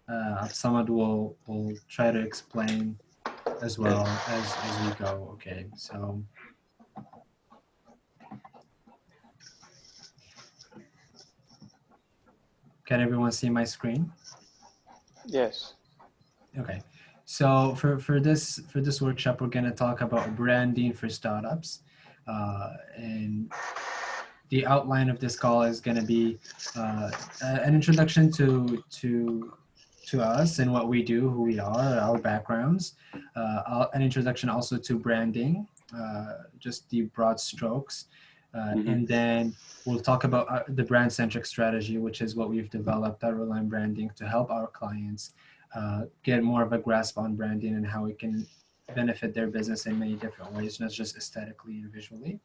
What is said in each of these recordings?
Samad will try to explain as Okay. well as we go. Okay, so can everyone see my screen? Yes. Okay, so for this workshop, we're gonna talk about branding for startups, and the outline of this call is gonna be an introduction to us and what we do, who we are, our backgrounds, an introduction also to branding, just the broad strokes, Mm-hmm. and then we'll talk about the brand-centric strategy, which is what we've developed at Reline Branding to help our clients get more of a grasp on branding and how it can benefit their business in many different ways, not just aesthetically and visually.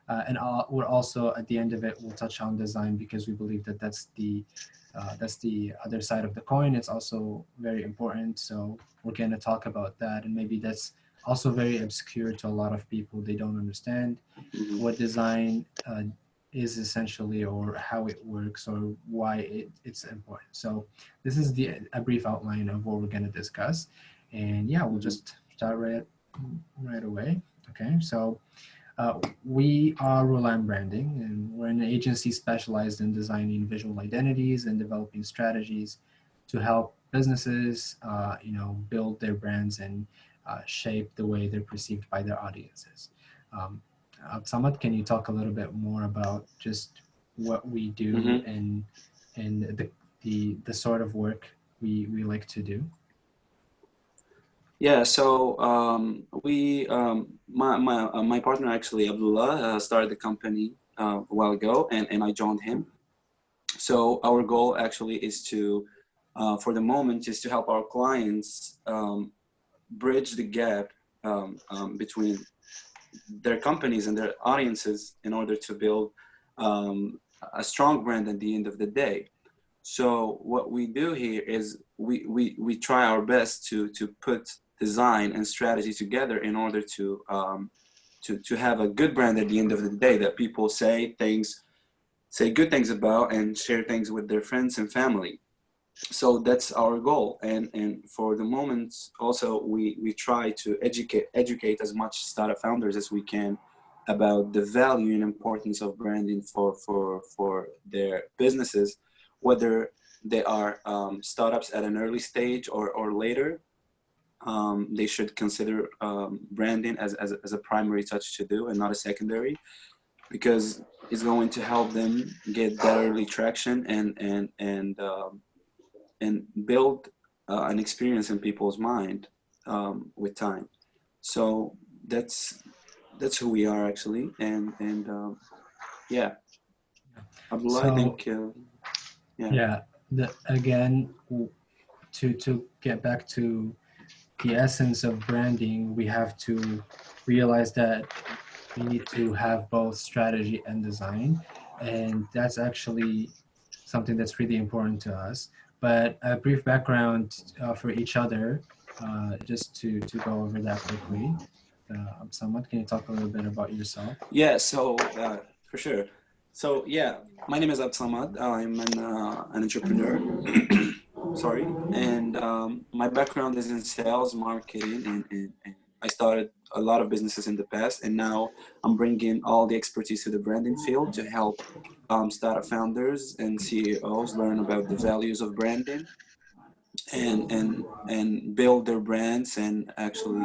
And we're also at the end of it, we'll touch on design because we believe that that's the other side of the coin. It's also very important. So we're going to talk about that, and maybe that's also very obscure to a lot of people. They don't understand Mm-hmm. what design is essentially, or how it works, or why it's important. So this is a brief outline of what we're going to discuss, and yeah, we'll Mm-hmm. just start right away. Okay, so we are Roland Branding, and we're an agency specialized in designing visual identities and developing strategies to help businesses, build their brands and shape the way they're perceived by their audiences. Um, Samad, can you talk a little bit more about just what we do Mm-hmm. and the sort of work we like to do? Yeah, so my partner actually Abdullah started the company a while ago, and I joined him. So our goal actually is to, for the moment, is to help our clients bridge the gap between their companies and their audiences in order to build um, a strong brand at the end of the day. So what we do here is we try our best to put design and strategy together in order to have a good brand at the end of the day that people say good things about and share things with their friends and family. So that's our goal, and for the moment also we try to educate as much startup founders as we can about the value and importance of branding for their businesses, whether they are startups at an early stage or later. They should consider branding as a primary touch to do and not a secondary, because it's going to help them get that early traction and build an experience in people's mind with time. So that's that's who we are actually, and yeah, Abdullah, I So think yeah. yeah, again, to get back to the essence of branding, we have to realize that we need to have both strategy and design, and that's actually something that's really important to us. But a brief background for each other, just to go over that quickly. Someone, can you talk a little bit about yourself? Yeah, so for sure. So yeah, my name is Absamad. I'm an entrepreneur. Sorry, and my background is in sales, marketing, and I started a lot of businesses in the past, and now I'm bringing all the expertise to the branding field to help startup founders and CEOs learn about the values of branding and build their brands and actually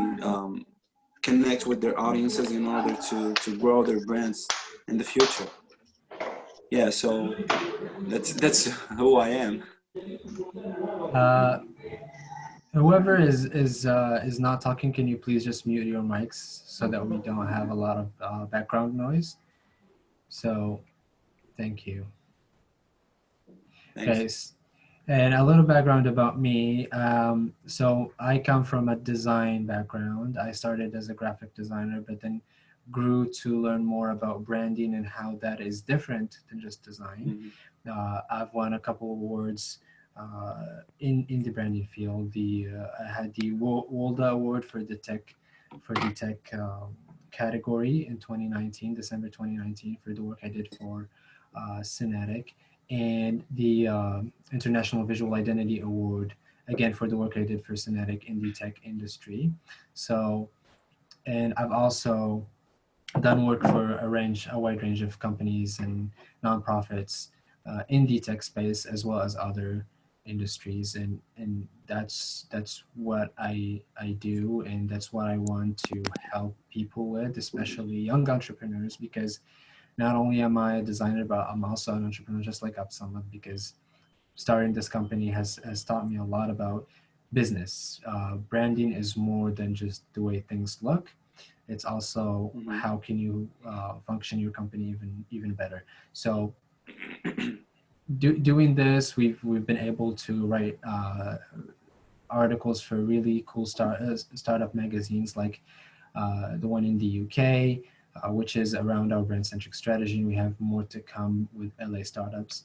connect with their audiences in order to grow their brands in the future. Yeah, so that's who I am. Uh, Whoever is not talking, can you please just mute your mics so that we don't have a lot of background noise? So, thank you. Thanks. Okay, and a little background about me. So I come from a design background. I started as a graphic designer, but then grew to learn more about branding and how that is different than just design. Mm-hmm. I've won a couple awards in the branding field. I had the WOLDA Award for the tech category in 2019, December 2019, for the work I did for Cinetic, and the International Visual Identity Award again, for the work I did for Centric in the tech industry. So, and I've also done work for a wide range of companies and nonprofits in the tech space, as well as other industries, and that's what I do, and that's what I want to help people with, especially young entrepreneurs, because not only am I a designer, but I'm also an entrepreneur, just like Absalom, because starting this company has taught me a lot about business. Branding is more than just the way things look. It's also how can you function your company even better. So doing this, we've been able to write articles for really cool startup magazines, like the one in the UK, which is around our brand-centric strategy. We have more to come with LA startups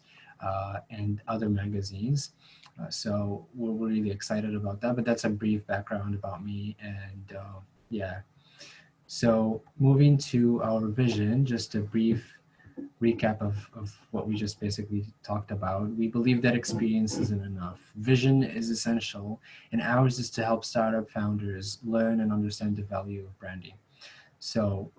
and other magazines. So we're really excited about that, but that's a brief background about me. And yeah, so moving to our vision, just a brief recap of what we just basically talked about. We believe that experience isn't enough. Vision is essential, and ours is to help startup founders learn and understand the value of branding. So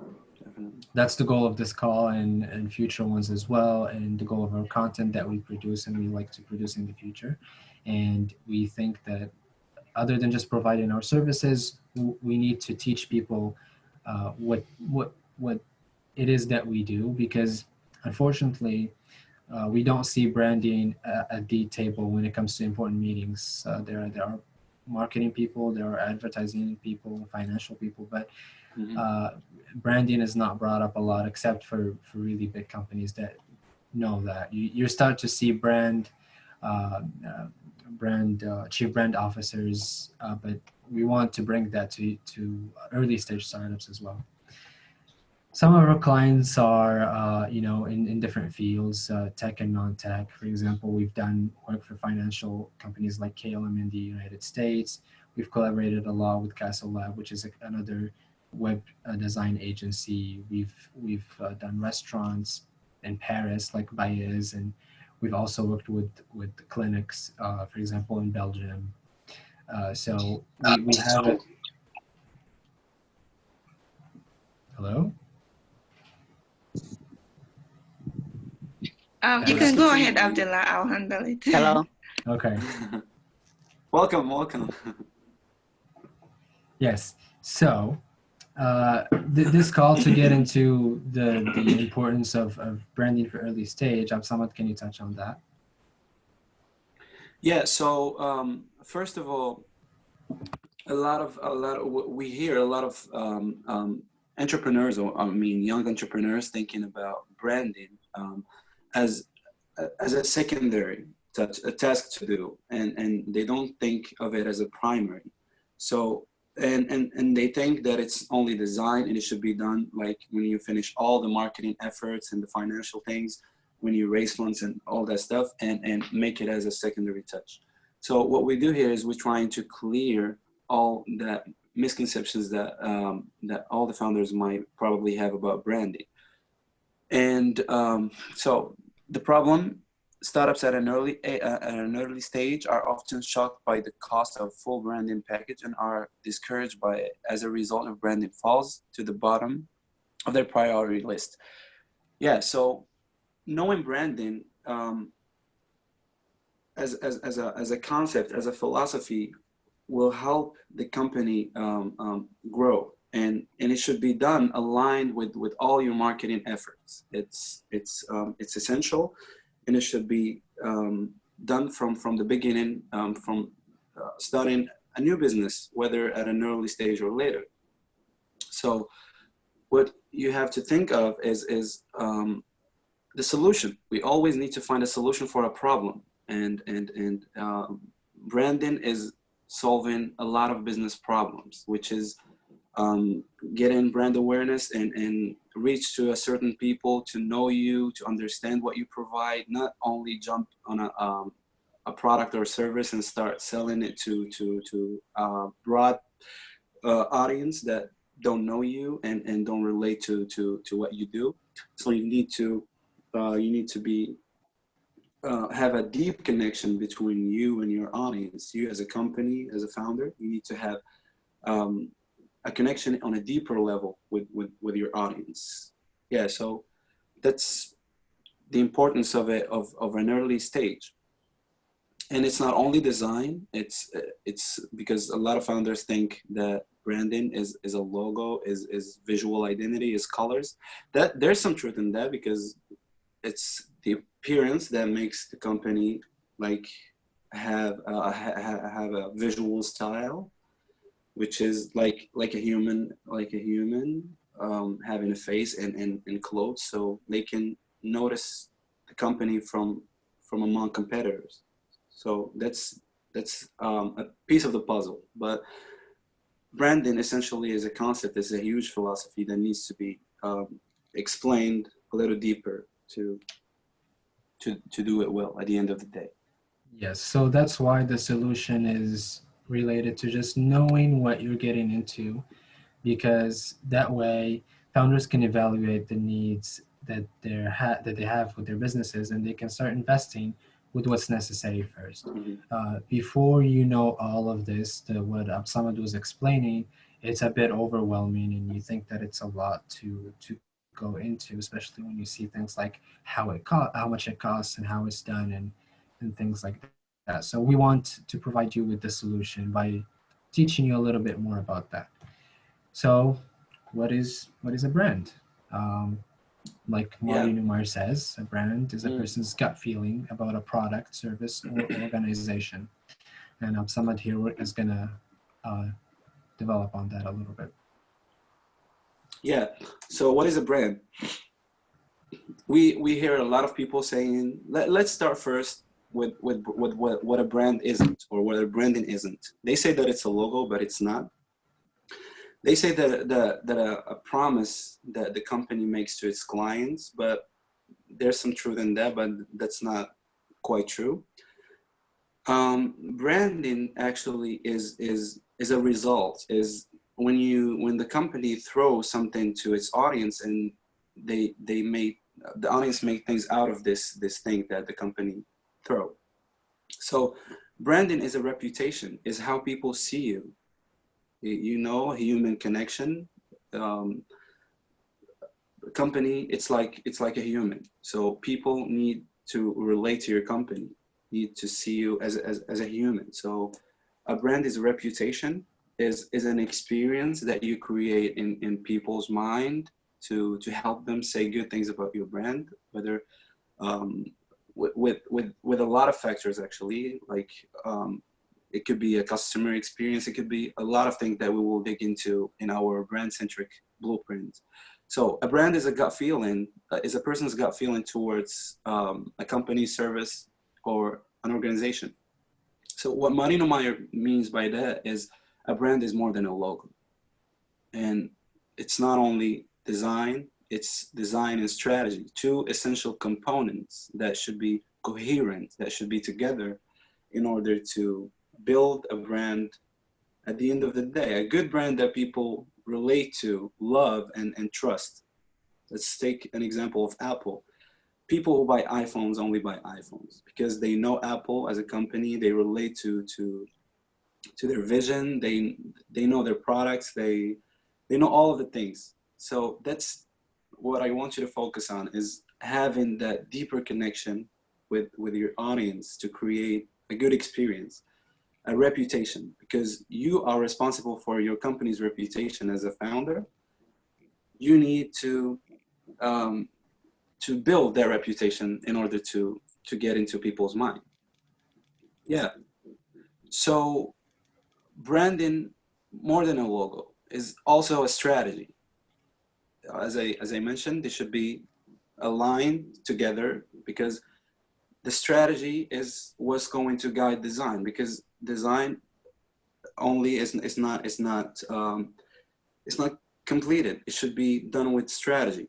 that's the goal of this call, and future ones as well, and the goal of our content that we produce and we like to produce in the future. And we think that other than just providing our services, we need to teach people what it is that we do, because unfortunately we don't see branding at the table when it comes to important meetings. There are marketing people, there are advertising people, financial people, but branding is not brought up a lot, except for really big companies that know that. You start to see uh, chief brand officers, but we want to bring that to early stage startups as well. Some of our clients are, in different fields, tech and non-tech. For example, we've done work for financial companies like KLM in the United States. We've collaborated a lot with Castle Lab, which is another web design agency. We've done restaurants in Paris, like Baez, and we've also worked with clinics, for example, in Belgium. So we have it. Hello? You can go ahead, Abdullah. I'll handle it. Hello. Okay. Welcome. Yes. So this call to get into the importance of branding for early stage. Absamad, can you touch on that? Yeah. So first of all, we hear a lot of entrepreneurs, or I mean young entrepreneurs, thinking about branding as a secondary task to do, and they don't think of it as a primary. So and they think that it's only design and it should be done like when you finish all the marketing efforts and the financial things, when you raise funds and all that stuff, and make it as a secondary touch. So what we do here is we're trying to clear all that misconceptions that that all the founders might probably have about branding. And so the problem: startups at an early stage are often shocked by the cost of full branding package and are discouraged by it. As a result, of branding falls to the bottom of their priority list. Yeah. So knowing branding as a concept, as a philosophy, will help the company grow, and it should be done aligned with all your marketing efforts. It's essential, and it should be done from the beginning, from starting a new business, whether at an early stage or later. So what you have to think of is the solution. We always need to find a solution for a problem, and branding is solving a lot of business problems, which is getting brand awareness and reach to a certain people to know you, to understand what you provide, not only jump on a product or service and start selling it to a broad audience that don't know you and don't relate to what you do. So you need to be have a deep connection between you and your audience. You as a company, as a founder, you need to have a connection on a deeper level with your audience. Yeah, so that's the importance of it, of an early stage. And it's not only design, it's because a lot of founders think that branding is a logo, is visual identity, is colors. That there's some truth in that, because it's the appearance that makes the company like have have a visual style, which is like a human, having a face and clothes, so they can notice the company from among competitors. So that's a piece of the puzzle. But branding essentially is a concept, is a huge philosophy that needs to be explained a little deeper to do it well at the end of the day. Yes, so that's why the solution is related to just knowing what you're getting into, because that way founders can evaluate the needs that that they have with their businesses, and they can start investing with what's necessary first. Mhm. Before you know all of this, what Absamad was explaining, it's a bit overwhelming, and you think that it's a lot to go into, especially when you see things like how much it costs, and how it's done, and things like that. So we want to provide you with the solution by teaching you a little bit more about that. So, what is a brand? Um, like Yeah. Marty Numar says, a brand is a Mm. person's gut feeling about a product, service, or organization. And Samad here is gonna uh, develop on that a little bit. Yeah. So what is a brand? We hear a lot of people saying, let's start first with what a brand isn't, or what a branding isn't. They say that it's a logo, but it's not. They say that a promise that the company makes to its clients, but there's some truth in that, but that's not quite true. Branding actually is a result, is when the company throws something to its audience, and they make the audience make things out of this thing that the company throw. So branding is a reputation, is how people see you. You know, human connection. Um, Company, it's like a human. So people need to relate to your company, need to see you as a human. So a brand is a reputation, is an experience that you create in people's mind to help them say good things about your brand, whether um, with a lot of factors actually, like it could be a customer experience, it could be a lot of things that we will dig into in our brand centric blueprint. So a brand is a gut feeling, is a person's gut feeling towards a company, service, or an organization. So what Marino Meyer means by that is a brand is more than a logo. And it's not only design, it's design and strategy, two essential components that should be coherent, that should be together in order to build a brand at the end of the day, a good brand that people relate to, love, and trust. Let's take an example of Apple. People who buy iPhones only buy iPhones because they know Apple as a company. They relate to their vision. They know their products. They know all of the things. So that's what I want you to focus on, is having that deeper connection with your audience to create a good experience, a reputation, because you are responsible for your company's reputation as a founder. You need to build that reputation in order to get into people's mind. Yeah. So branding, more than a logo, is also a strategy. As I mentioned, they should be aligned together, because the strategy is what's going to guide design, because design only it's not completed. It should be done with strategy.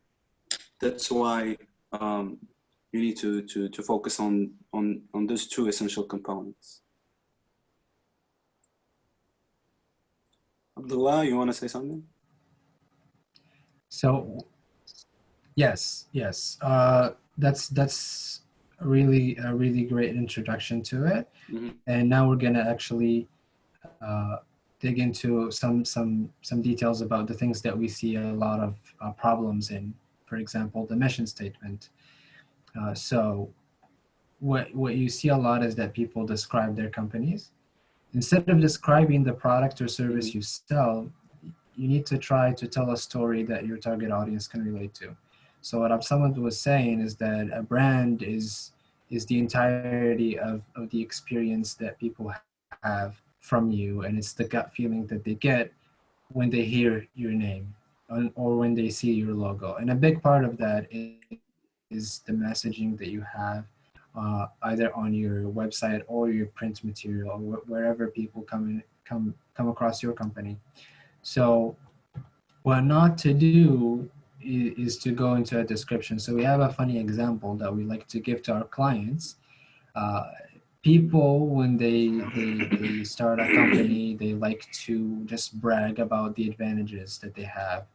That's why you need to focus on those two essential components. Abdullah, you want to say something? So yes, that's a really great introduction to it. Mm-hmm. And now we're gonna actually uh, dig into some details about the things that we see a lot of problems in. For example, the mission statement. So what you see a lot is that people describe their companies instead of describing the product or Mm-hmm. service you sell. You need to try to tell a story that your target audience can relate to. So what someone was saying is that a brand is the entirety of the experience that people have from you, and it's the gut feeling that they get when they hear your name or when they see your logo. And a big part of that is the messaging that you have either on your website or your print material or wherever people come across your company. So what not to do is to go into a description. So we have a funny example that we like to give to our clients. Uh, People, when they start a company, they like to just brag about the advantages that they have.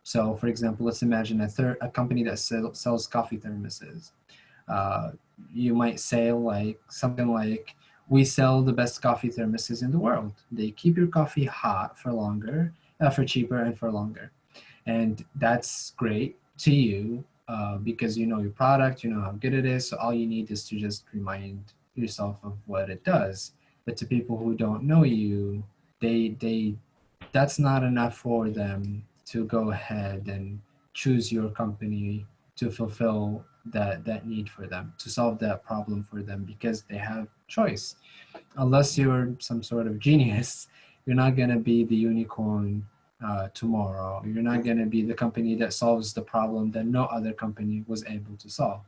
So, for example, let's imagine a company that sells coffee thermoses. Uh, you might say like something like, "We sell the best coffee thermoses in the world. They keep your coffee hot for longer, for cheaper, and for longer." And that's great to you because you know your product, you know how good it is. So all you need is to just remind yourself of what it does. But to people who don't know you, they that's not enough for them to go ahead and choose your company to fulfill that need for them, to solve that problem for them, because they have choice. Unless you're some sort of genius, you're not going to be the unicorn tomorrow. You're not going to be the company that solves the problem that no other company was able to solve.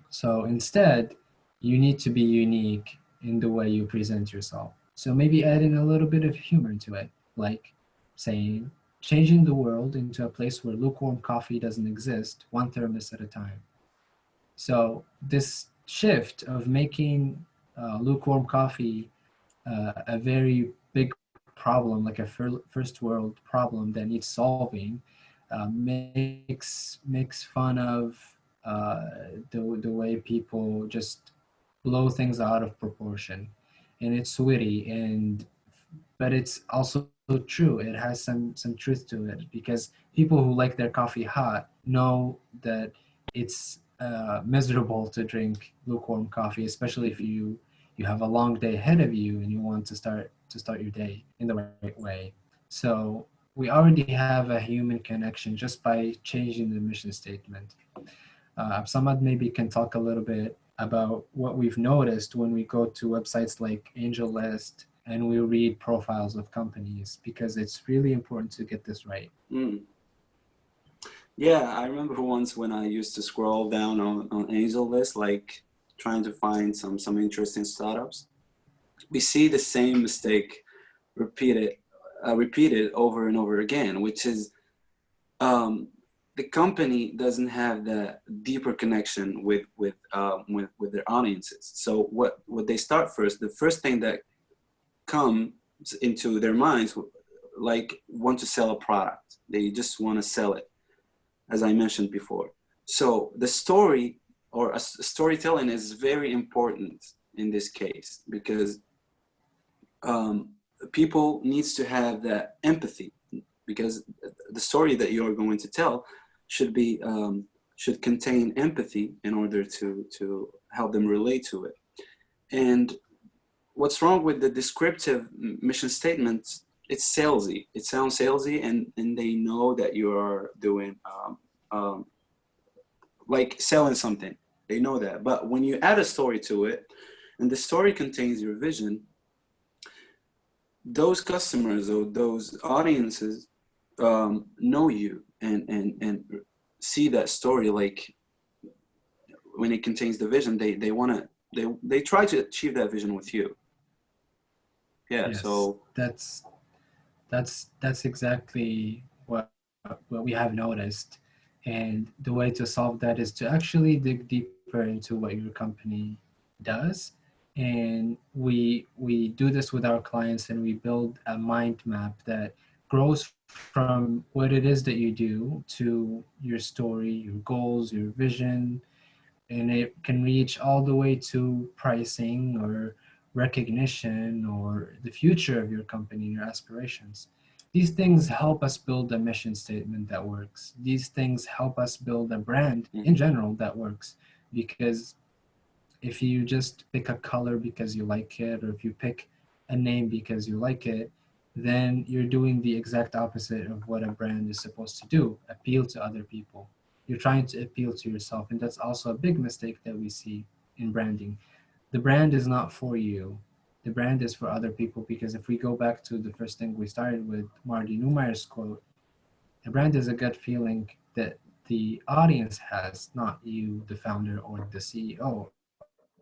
So instead, you need to be unique in the way you present yourself. So maybe adding a little bit of humor to it, like saying, changing the world into a place where lukewarm coffee doesn't exist, one thermos at a time. So this shift of making lukewarm coffee a very big problem, like a first world problem that needs solving, makes fun of the way people just blow things out of proportion, and it's witty but it's also true. It has some truth to it because people who like their coffee hot know that it's miserable to drink lukewarm coffee, especially if you have a long day ahead of you and you want to start your day in the right way. So we already have a human connection just by changing the mission statement. Samad maybe can talk a little bit about what we've noticed when we go to websites like AngelList and we read profiles of companies, because it's really important to get this right. Mm. Yeah, I remember once when I used to scroll down on Angel List, like trying to find some interesting startups. We see the same mistake repeated repeated over and over again, which is um, the company doesn't have that deeper connection with their audiences. So what they start first, the first thing that comes into their minds, like want to sell a product. They just want to sell it, as I mentioned before. So the story or storytelling is very important in this case because um, people needs to have that empathy because the story that you're going to tell should be should contain empathy in order to help them relate to it. And what's wrong with the descriptive mission statements? It's salesy. It sounds salesy, and they know that you are doing um, like selling something. They know that. But when you add a story to it, and the story contains your vision, those customers or those audiences know you and see that story. Like when it contains the vision, they want to they try to achieve that vision with you. Yeah. Yes, So. that's exactly what we have noticed. And the way to solve that is to actually dig deeper into what your company does. And we do this with our clients, and we build a mind map that grows from what it is that you do to your story, your goals, your vision, and it can reach all the way to pricing or recognition or the future of your company and your aspirations. These things help us build a mission statement that works. These things help us build a brand in general that works. Because if you just pick a color because you like it, or if you pick a name because you like it, then you're doing the exact opposite of what a brand is supposed to do: appeal to other people. You're trying to appeal to yourself. And that's also a big mistake that we see in branding. The brand is not for you. The brand is for other people, because if we go back to the first thing we started with, Marty Neumeier's quote, a brand is a gut feeling that the audience has, not you, the founder or the CEO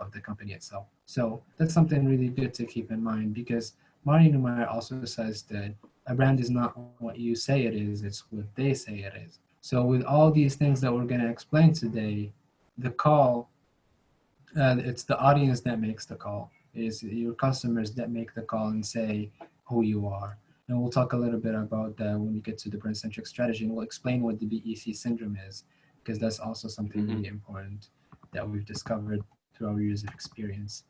of the company itself. So that's something really good to keep in mind, because Marty Neumeyer also says that a brand is not what you say it is, it's what they say it is. So with all these things that we're going to explain today, the call, it's the audience that makes the call. It's your customers that make the call and say who you are. And we'll talk a little bit about that when we get to the brand-centric strategy, and we'll explain what the BEC syndrome is, because that's also something really important that we've discovered through our years of experience.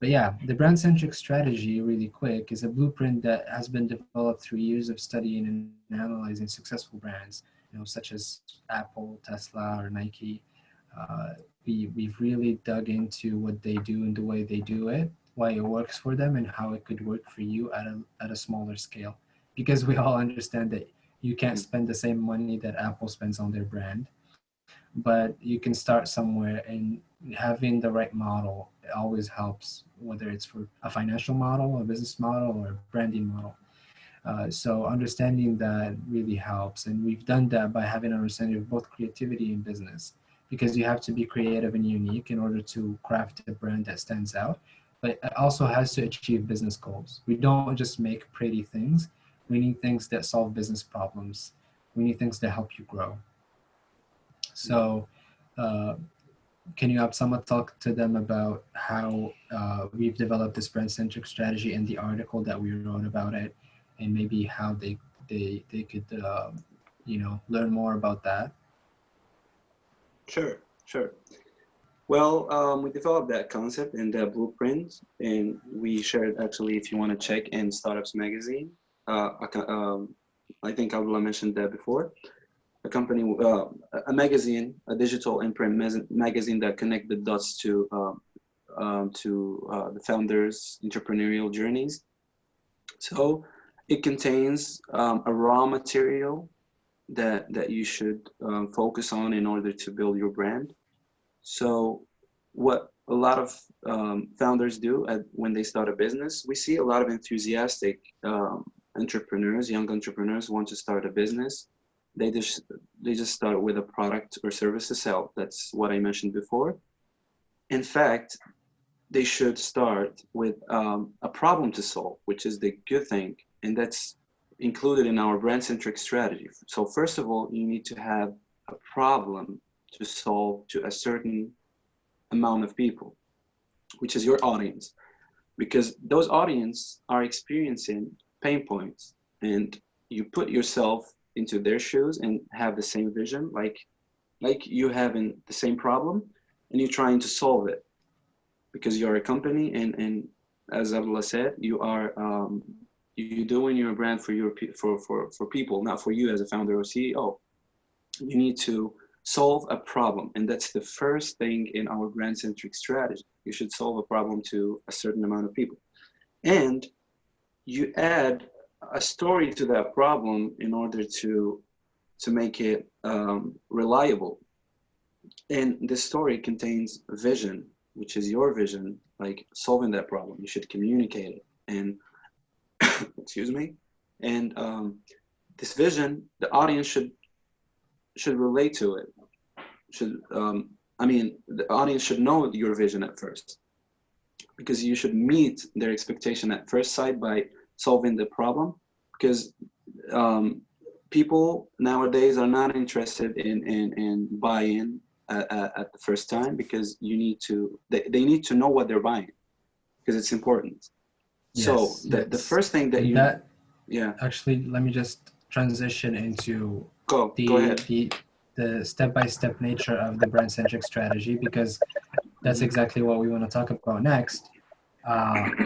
But yeah, the brand-centric strategy, really quick, is a blueprint that has been developed through years of studying and analyzing successful brands, such as Apple, Tesla, or Nike. We've really dug into what they do and the way they do it, why it works for them, and how it could work for you at a smaller scale. Because we all understand that you can't spend the same money that Apple spends on their brand, but you can start somewhere, and having the right model always helps, whether it's for a financial model, a business model, or a branding model. So understanding that really helps, and we've done that by having an understanding of both creativity and business, because you have to be creative and unique in order to craft a brand that stands out, but it also has to achieve business goals. We don't just make pretty things. We need things that solve business problems. We need things that help you grow. So can you have someone talk to them about how we've developed this brand-centric strategy in the article that we wrote about it, and maybe how they could learn more about that? Sure. Well, we developed that concept and that blueprint, and we shared, actually, if you want to check in Startups Magazine. I think Abdullah mentioned that before. A company, a magazine, a digital and print magazine that connect the dots to the founders' entrepreneurial journeys. So it contains a raw material that you should focus on in order to build your brand. So what a lot of founders do when they start a business, we see a lot of enthusiastic entrepreneurs, young entrepreneurs want to start a business. They just start with a product or service to sell. That's what I mentioned before. In fact, they should start with a problem to solve, which is the good thing, and that's included in our brand-centric strategy. So first of all, you need to have a problem to solve to a certain amount of people, which is your audience, because those audience are experiencing pain points, and you put yourself into their shoes and have the same vision, like you having the same problem, and you're trying to solve it, because you're a company, and as Abdullah said, you are you're doing your brand for people, not for you as a founder or CEO. You need to solve a problem, and that's the first thing in our brand-centric strategy. You should solve a problem to a certain amount of people, and you add a story to that problem in order to make it reliable. And this story contains a vision, which is your vision, like solving that problem. You should communicate it, and excuse me, and this vision, the audience should relate to it. The audience should know your vision at first, because you should meet their expectation at first sight by solving the problem, because people nowadays are not interested in buying at the first time, because they need to know what they're buying, because it's important. Yes, so the first thing that actually, let me just transition into go ahead. the step-by-step nature of the brand-centric strategy, because that's exactly what we want to talk about next.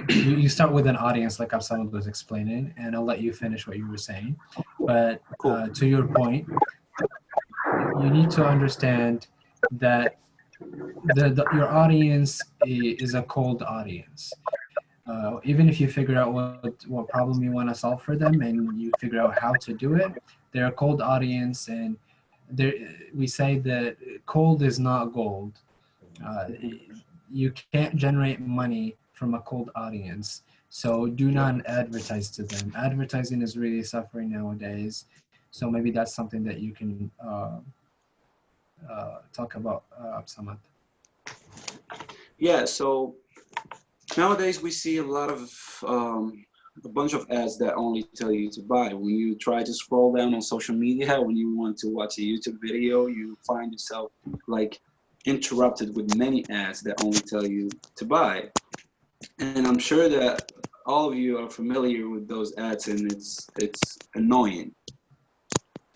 You start with an audience, like Absalom was explaining, and I'll let you finish what you were saying. But Cool. to your point, you need to understand that your audience is a cold audience. Even if you figure out what problem you want to solve for them and you figure out how to do it, they're a cold audience, and we say that cold is not gold. You can't generate money from a cold audience, so do not advertise to them. Advertising is really suffering nowadays, so maybe that's something that you can talk about, Samad. Yeah, so nowadays we see a lot of a bunch of ads that only tell you to buy. When you try to scroll down on social media, when you want to watch a YouTube video, you find yourself like interrupted with many ads that only tell you to buy. And I'm sure that all of you are familiar with those ads, and it's annoying.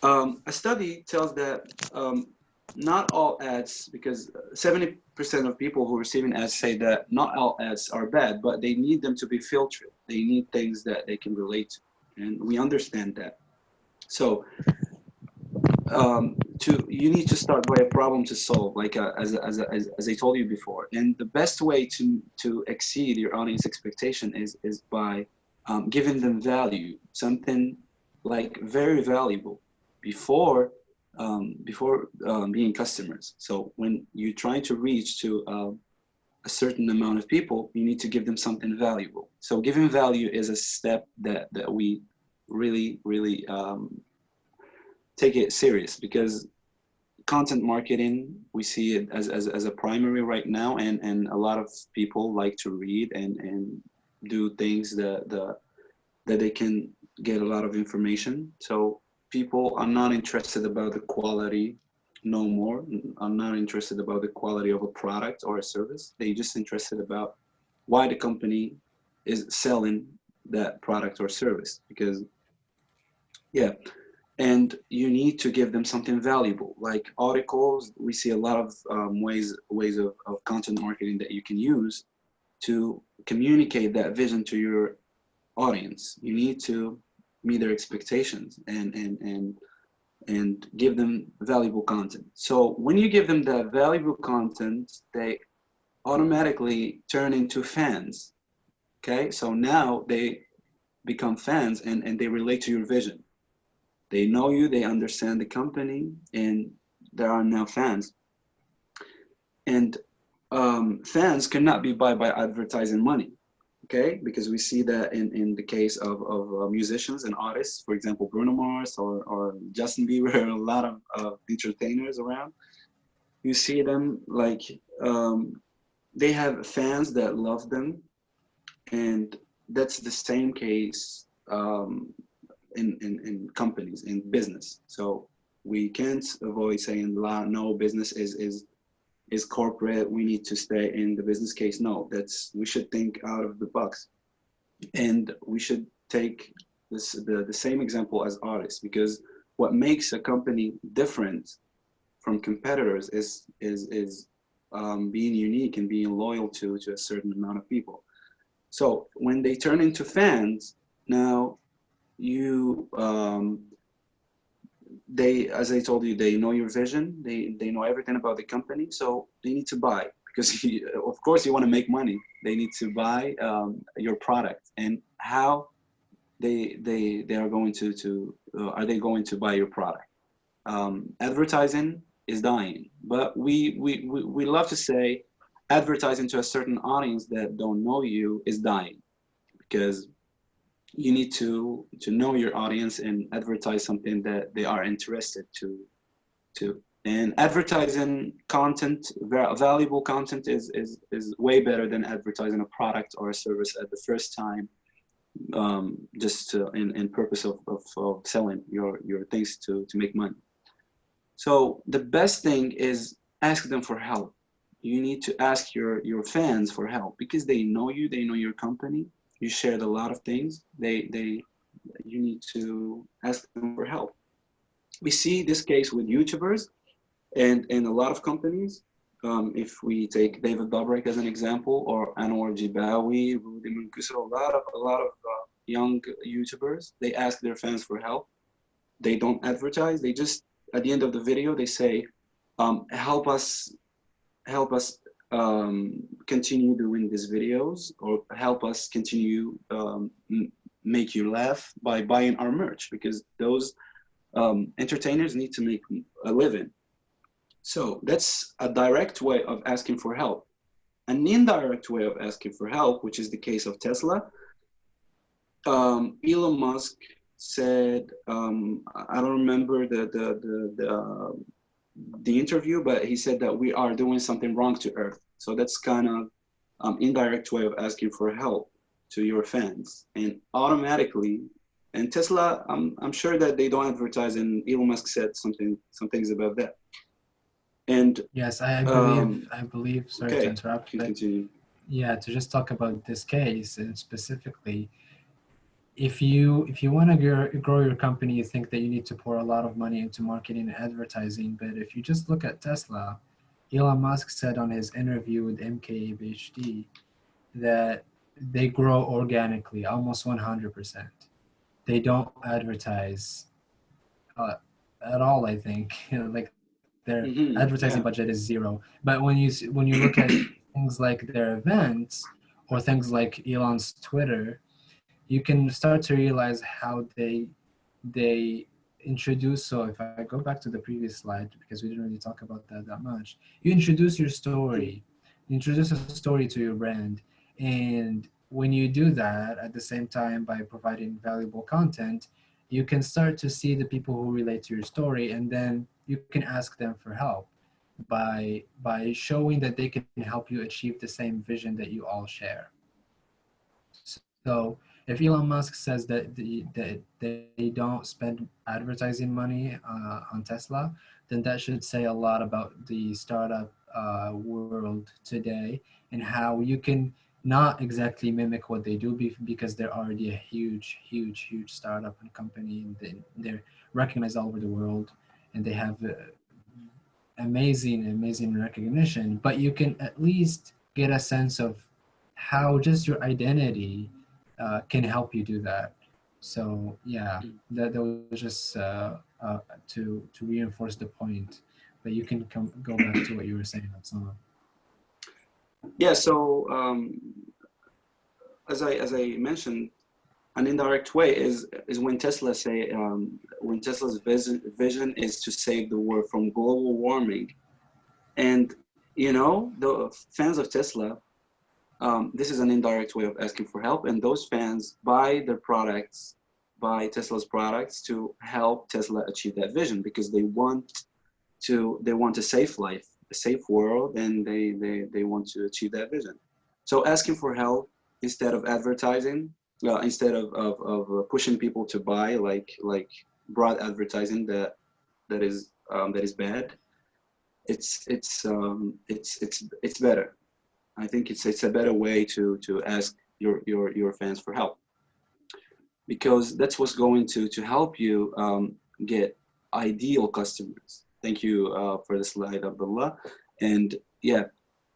A study tells that not all ads, because 70% of people who are receiving ads say that not all ads are bad, but they need them to be filtered. They need things that they can relate to, and we understand that. So you need to start by a problem to solve, like as I told you before. And the best way to exceed your audience expectation is by giving them value, something like very valuable before being customers. So when you're trying to reach to a certain amount of people, you need to give them something valuable. So giving value is a step that we really take it serious, because content marketing, we see it as a primary right now, and a lot of people like to read and do things that they can get a lot of information. So people are not interested about the quality no more. I'm not interested about the quality of a product or a service. They're just interested about why the company is selling that product or service, because yeah. And you need to give them something valuable, like articles. We see a lot of ways of content marketing that you can use to communicate that vision to your audience. You need to meet their expectations and give them valuable content. So when you give them that valuable content, they automatically turn into fans. Okay, so now they become fans, and they relate to your vision. They know you, they understand the company, and there are now fans. And fans cannot be bought by advertising money, okay? Because we see that in the case of musicians and artists, for example, Bruno Mars or Justin Bieber, a lot of entertainers around. You see them like, they have fans that love them, and that's the same case in companies, in business. So we can't avoid saying no, business is corporate, we need to stay in the business case. No, we should think out of the box, and we should take the same example as artists, because what makes a company different from competitors is being unique and being loyal to a certain amount of people. So when they turn into fans, now they, as I told you, they know your vision, they know everything about the company, so they need to buy, because of course you want to make money. They need to buy your product. And how they are going to are they going to buy your product? Advertising is dying, but we love to say advertising to a certain audience that don't know you is dying, because you need to know your audience and advertise something that they are interested to. And advertising content, valuable content, is way better than advertising a product or a service at the first time, just in purpose of selling your things to make money. So the best thing is ask them for help. You need to ask your fans for help, because they know you, they know your company. You shared a lot of things. You need to ask them for help. We see this case with YouTubers. And a lot of companies, if we take David Dobrik as an example, or Anwar Jibawi, Rudy Mankusar, a lot of young YouTubers, they ask their fans for help. They don't advertise. They just, at the end of the video, they say, help us continue doing these videos, or help us continue make you laugh by buying our merch, because those entertainers need to make a living. So that's a direct way of asking for help. An indirect way of asking for help, which is the case of Tesla, Elon Musk said, I don't remember the interview, but he said that we are doing something wrong to Earth. So that's kind of indirect way of asking for help to your fans, and automatically. And Tesla, I'm sure that they don't advertise, and Elon Musk said some things about that. And Yes, I believe. Sorry to okay, interrupt, can but continue. yeah, to just talk about this case and specifically, if you want to grow your company, you think that you need to pour a lot of money into marketing and advertising. But if you just look at Tesla, Elon Musk said on his interview with MKBHD that they grow organically, almost 100%. They don't advertise at all, I think. Like their advertising Yeah. budget is zero. But when you look at things like their events or things like Elon's Twitter, you can start to realize how they introduce. So if I go back to the previous slide, because we didn't really talk about that much, you introduce your story, you introduce a story to your brand, and when you do that at the same time by providing valuable content, you can start to see the people who relate to your story, and then you can ask them for help by showing that they can help you achieve the same vision that you all share. So if Elon Musk says that they don't spend advertising money on Tesla, then that should say a lot about the startup world today, and how you can not exactly mimic what they do because they're already a huge startup and company, and they're recognized all over the world, and they have amazing recognition. But you can at least get a sense of how just your identity can help you do that. So yeah, that was just to reinforce the point. But you can go back to what you were saying, Absalom. Yeah. So as I mentioned, an indirect way is when Tesla say when Tesla's vision is to save the world from global warming, and the fans of Tesla, this is an indirect way of asking for help, and those fans buy Tesla's products to help Tesla achieve that vision, because they want a safe life, a safe world, and they want to achieve that vision. So asking for help instead of advertising, instead of pushing people to buy, like broad advertising that is bad, it's better. I think it's a better way to ask your fans for help, because that's what's going to help you get ideal customers. Thank you for the slide, Abdullah. And yeah,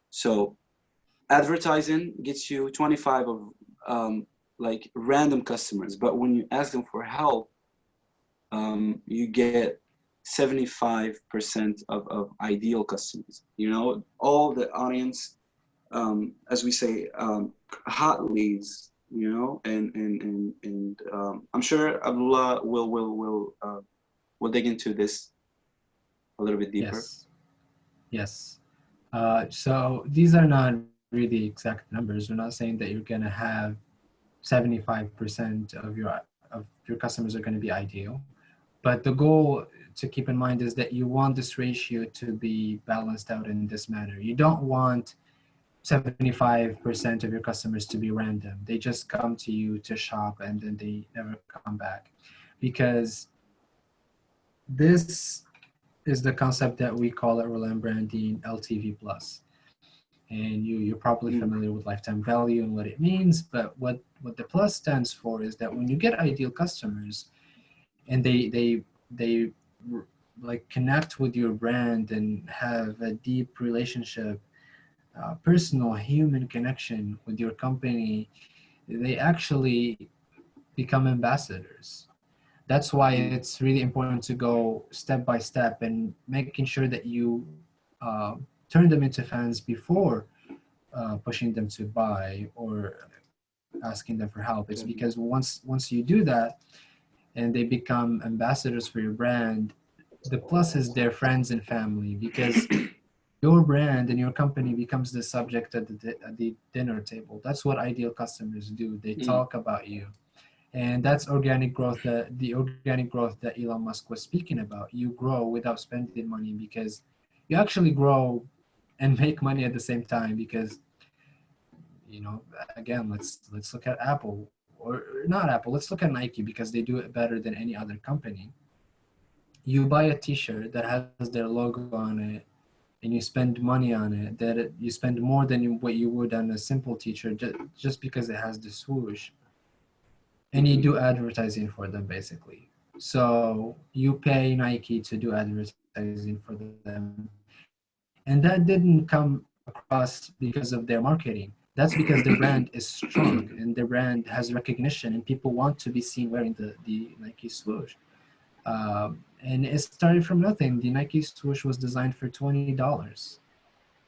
so advertising gets you 25 of like random customers, but when you ask them for help, you get 75% of ideal customers. All the audience, as we say, hot leads, and I'm sure Abdullah will dig into this a little bit deeper. Yes. So these are not really exact numbers. We're not saying that you're going to have 75% of your customers are going to be ideal, but the goal to keep in mind is that you want this ratio to be balanced out in this manner. You don't want 75% of your customers to be random. They just come to you to shop and then they never come back, because this is the concept that we call at Reliant Branding LTV plus. And you're probably familiar with lifetime value and what it means, but what the plus stands for is that when you get ideal customers and they like connect with your brand and have a deep relationship, personal human connection with your company, they actually become ambassadors. That's why it's really important to go step by step and making sure that you turn them into fans before pushing them to buy or asking them for help. It's because once you do that and they become ambassadors for your brand, the plus is their friends and family, because your brand and your company becomes the subject at the dinner table. That's what ideal customers do. They talk about you. And that's organic growth, the organic growth that Elon Musk was speaking about. You grow without spending money, because you actually grow and make money at the same time. Because, you know, again, let's look at Apple, or not Apple. Let's look at Nike, because they do it better than any other company. You buy a T-shirt that has their logo on it, and you spend money on it, you spend more than what you would on a simple T-shirt, just because it has the swoosh, and you do advertising for them basically. So you pay Nike to do advertising for them, and that didn't come across because of their marketing. That's because their brand is strong and their brand has recognition, and people want to be seen wearing the Nike swoosh. And it started from nothing. The Nike swoosh was designed for $20.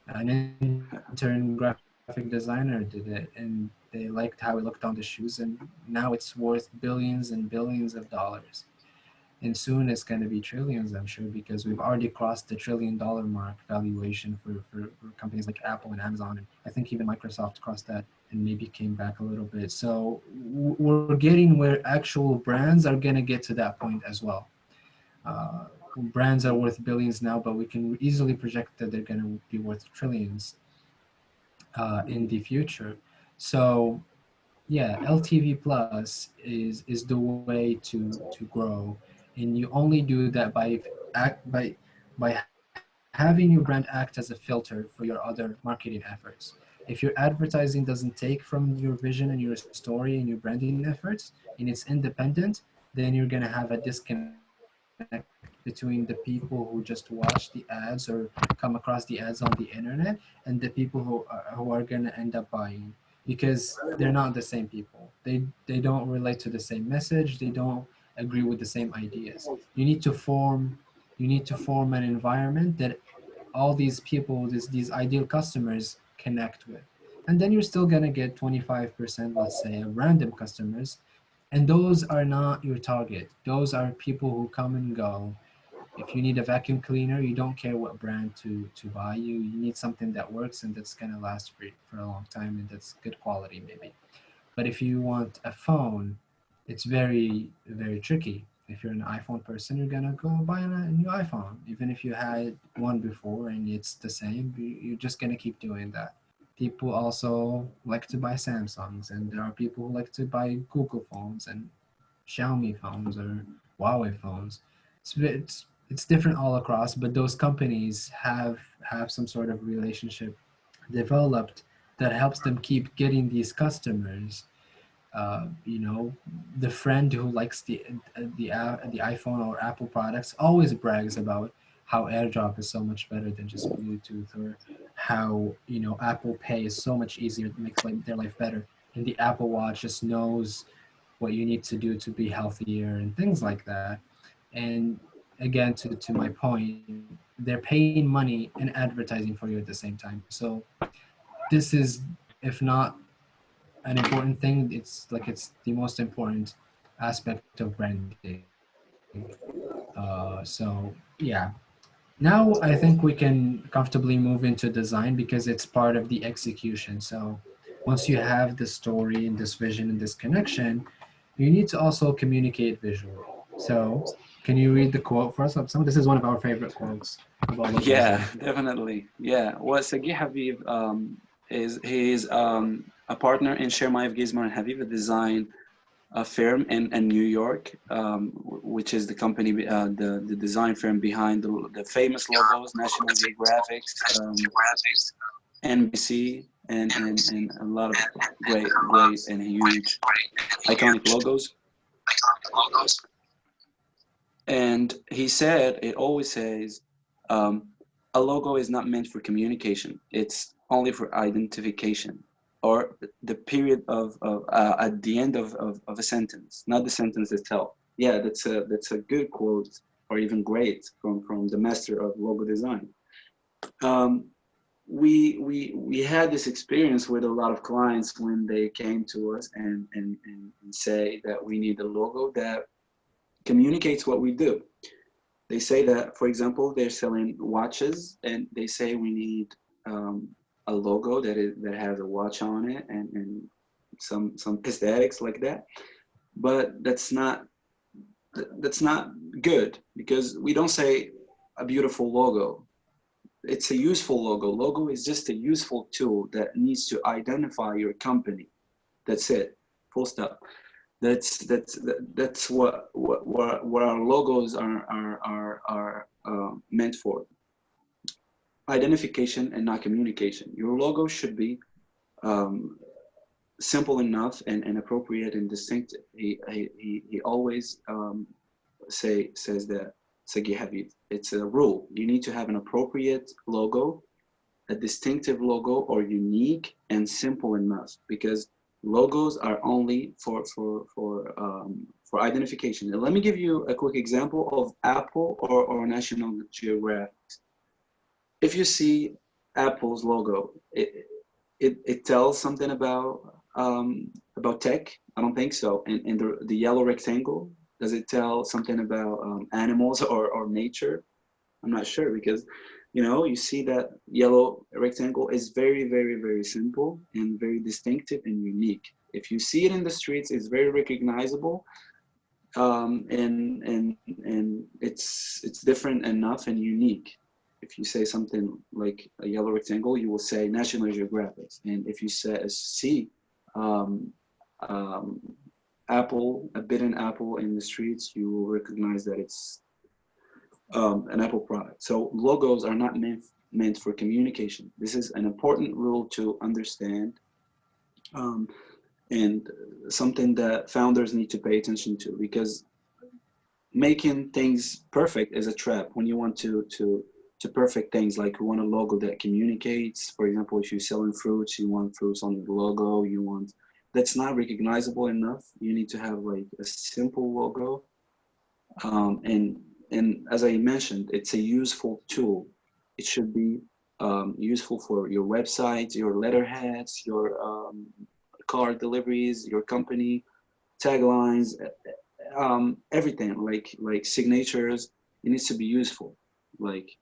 An intern graphic designer did it, and they liked how it looked on the shoes, and now it's worth billions and billions of dollars. And soon it's going to be trillions, I'm sure, because we've already crossed the $1 trillion mark valuation for companies like Apple and Amazon. And I think even Microsoft crossed that and maybe came back a little bit. So we're getting where actual brands are going to get to that point as well. Brands are worth billions now, but we can easily project that they're going to be worth trillions in the future. So yeah, LTV plus is the way to grow, and you only do that by having your brand act as a filter for your other marketing efforts. If your advertising doesn't take from your vision and your story and your branding efforts, and it's independent, then you're gonna have a disconnect between the people who just watch the ads or come across the ads on the internet, and the people who are gonna end up buying, because they're not the same people. They don't relate to the same message. They don't agree with the same ideas. You need to form an environment that all these people, these ideal customers connect with. And then you're still gonna get 25%, let's say, of random customers. And those are not your target. Those are people who come and go. If you need a vacuum cleaner, you don't care what brand to buy. You need something that works and that's gonna last for a long time and that's good quality maybe. But if you want a phone, it's very, very tricky. If you're an iPhone person, you're gonna go buy a new iPhone, even if you had one before and it's the same. You're just gonna keep doing that. People also like to buy Samsungs, and there are people who like to buy Google phones and Xiaomi phones or Huawei phones. It's different all across, but those companies have some sort of relationship developed that helps them keep getting these customers. You know, the friend who likes the iPhone or Apple products always brags about how AirDrop is so much better than just Bluetooth, or how, you know, Apple Pay is so much easier, it makes their life better, and the Apple Watch just knows what you need to do to be healthier and things like that. And again, to my point, they're paying money and advertising for you at the same time. So this is, if not an important thing, it's the most important aspect of branding. So yeah, now I think we can comfortably move into design, because it's part of the execution. So once you have the story and this vision and this connection, you need to also communicate visually. So can you read the quote for us? This is one of our favorite quotes about logos. Yeah, definitely. Yeah. Well, Sagi Habib is a partner in Shermayev Gizmar and Habib, a design firm in New York, which is the company, the design firm behind the famous logos, National Geographic, NBC, and a lot of great and huge iconic logos. And he said, it always says, a logo is not meant for communication. It's only for identification, or the period of at the end of a sentence, not the sentence itself. Yeah, that's a good quote, or even great, from the master of logo design. Um, we had this experience with a lot of clients when they came to us and say that we need a logo that communicates what we do. They say that, for example, they're selling watches, and they say we need a logo that has a watch on it, and some aesthetics like that. But that's not good, because we don't say a beautiful logo. It's a useful logo. Logo is just a useful tool that needs to identify your company. That's it. Full stop. That's what our logos are meant for. Identification and not communication. Your logo should be simple enough and appropriate and distinctive. He always says that, Sagi Habib, it's a rule. You need to have an appropriate logo, a distinctive logo, or unique and simple enough, because logos are only for identification. And let me give you a quick example of Apple or National Geographic. If you see Apple's logo, it tells something about tech. I don't think so. And the yellow rectangle, does it tell something about animals or nature? I'm not sure, because you see that yellow rectangle is very, very, very simple and very distinctive and unique. If you see it in the streets, it's very recognizable, and it's different enough and unique. If you say something like a yellow rectangle, you will say National Geographic. And if you see um, apple, a bitten apple in the streets, you will recognize that it's an Apple product. So logos are not meant for communication. This is an important rule to understand, and something that founders need to pay attention to, because making things perfect is a trap. When you want to perfect things, like you want a logo that communicates. For example, if you're selling fruits, you want fruits on the logo. That's not recognizable enough. You need to have like a simple logo, and as I mentioned, it's a useful tool. It should be useful for your websites, your letterheads, your card deliveries, your company taglines, everything, like signatures. It needs to be useful. Like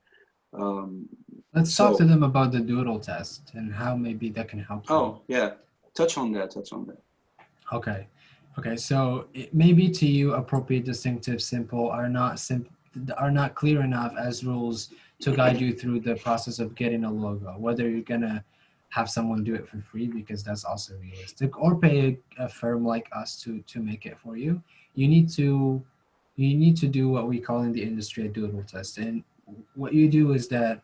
Let's talk to so. them about the doodle test and how maybe that can help them. Oh yeah, touch on that. Okay. Okay. So maybe to you, appropriate, distinctive, simple are not clear enough as rules to guide you through the process of getting a logo. Whether you're gonna have someone do it for free, because that's also realistic, or pay a firm like us to make it for you. You need to do what we call in the industry a doodle test. And what you do is that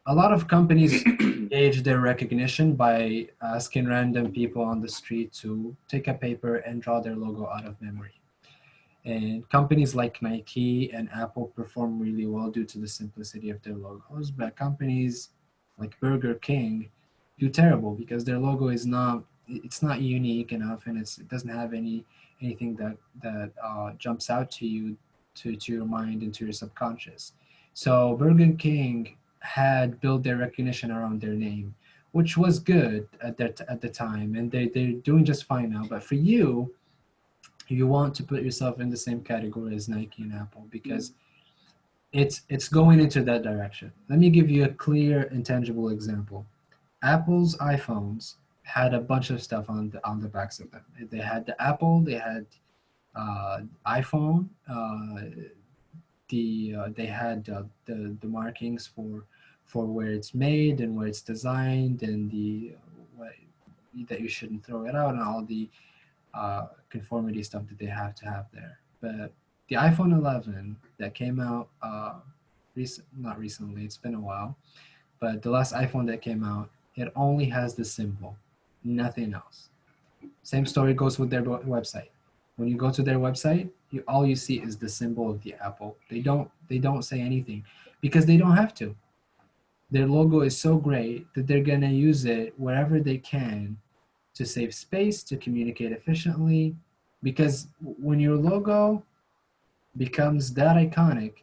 a lot of companies gauge their recognition by asking random people on the street to take a paper and draw their logo out of memory. And companies like Nike and Apple perform really well due to the simplicity of their logos, but companies like Burger King do terrible because their logo is not unique enough, and it doesn't have anything that jumps out to you, to your mind and to your subconscious. So Burger King had built their recognition around their name, which was good at the time, and they're doing just fine now. But for you, you want to put yourself in the same category as Nike and Apple, because it's going into that direction. Let me give you a clear and tangible example. Apple's iPhones had a bunch of stuff on the backs of them. They had the Apple, they had iPhone, they had the markings for where it's made and where it's designed, and the that you shouldn't throw it out, and all the conformity stuff that they have to have there. But the iPhone 11 that came out not recently, it's been a while, but the last iPhone that came out, it only has the symbol, nothing else. Same story goes with their website. When you go to their website, all you see is the symbol of the apple. They don't say anything because they don't have to. Their logo is so great that they're gonna use it wherever they can to save space, to communicate efficiently. Because when your logo becomes that iconic,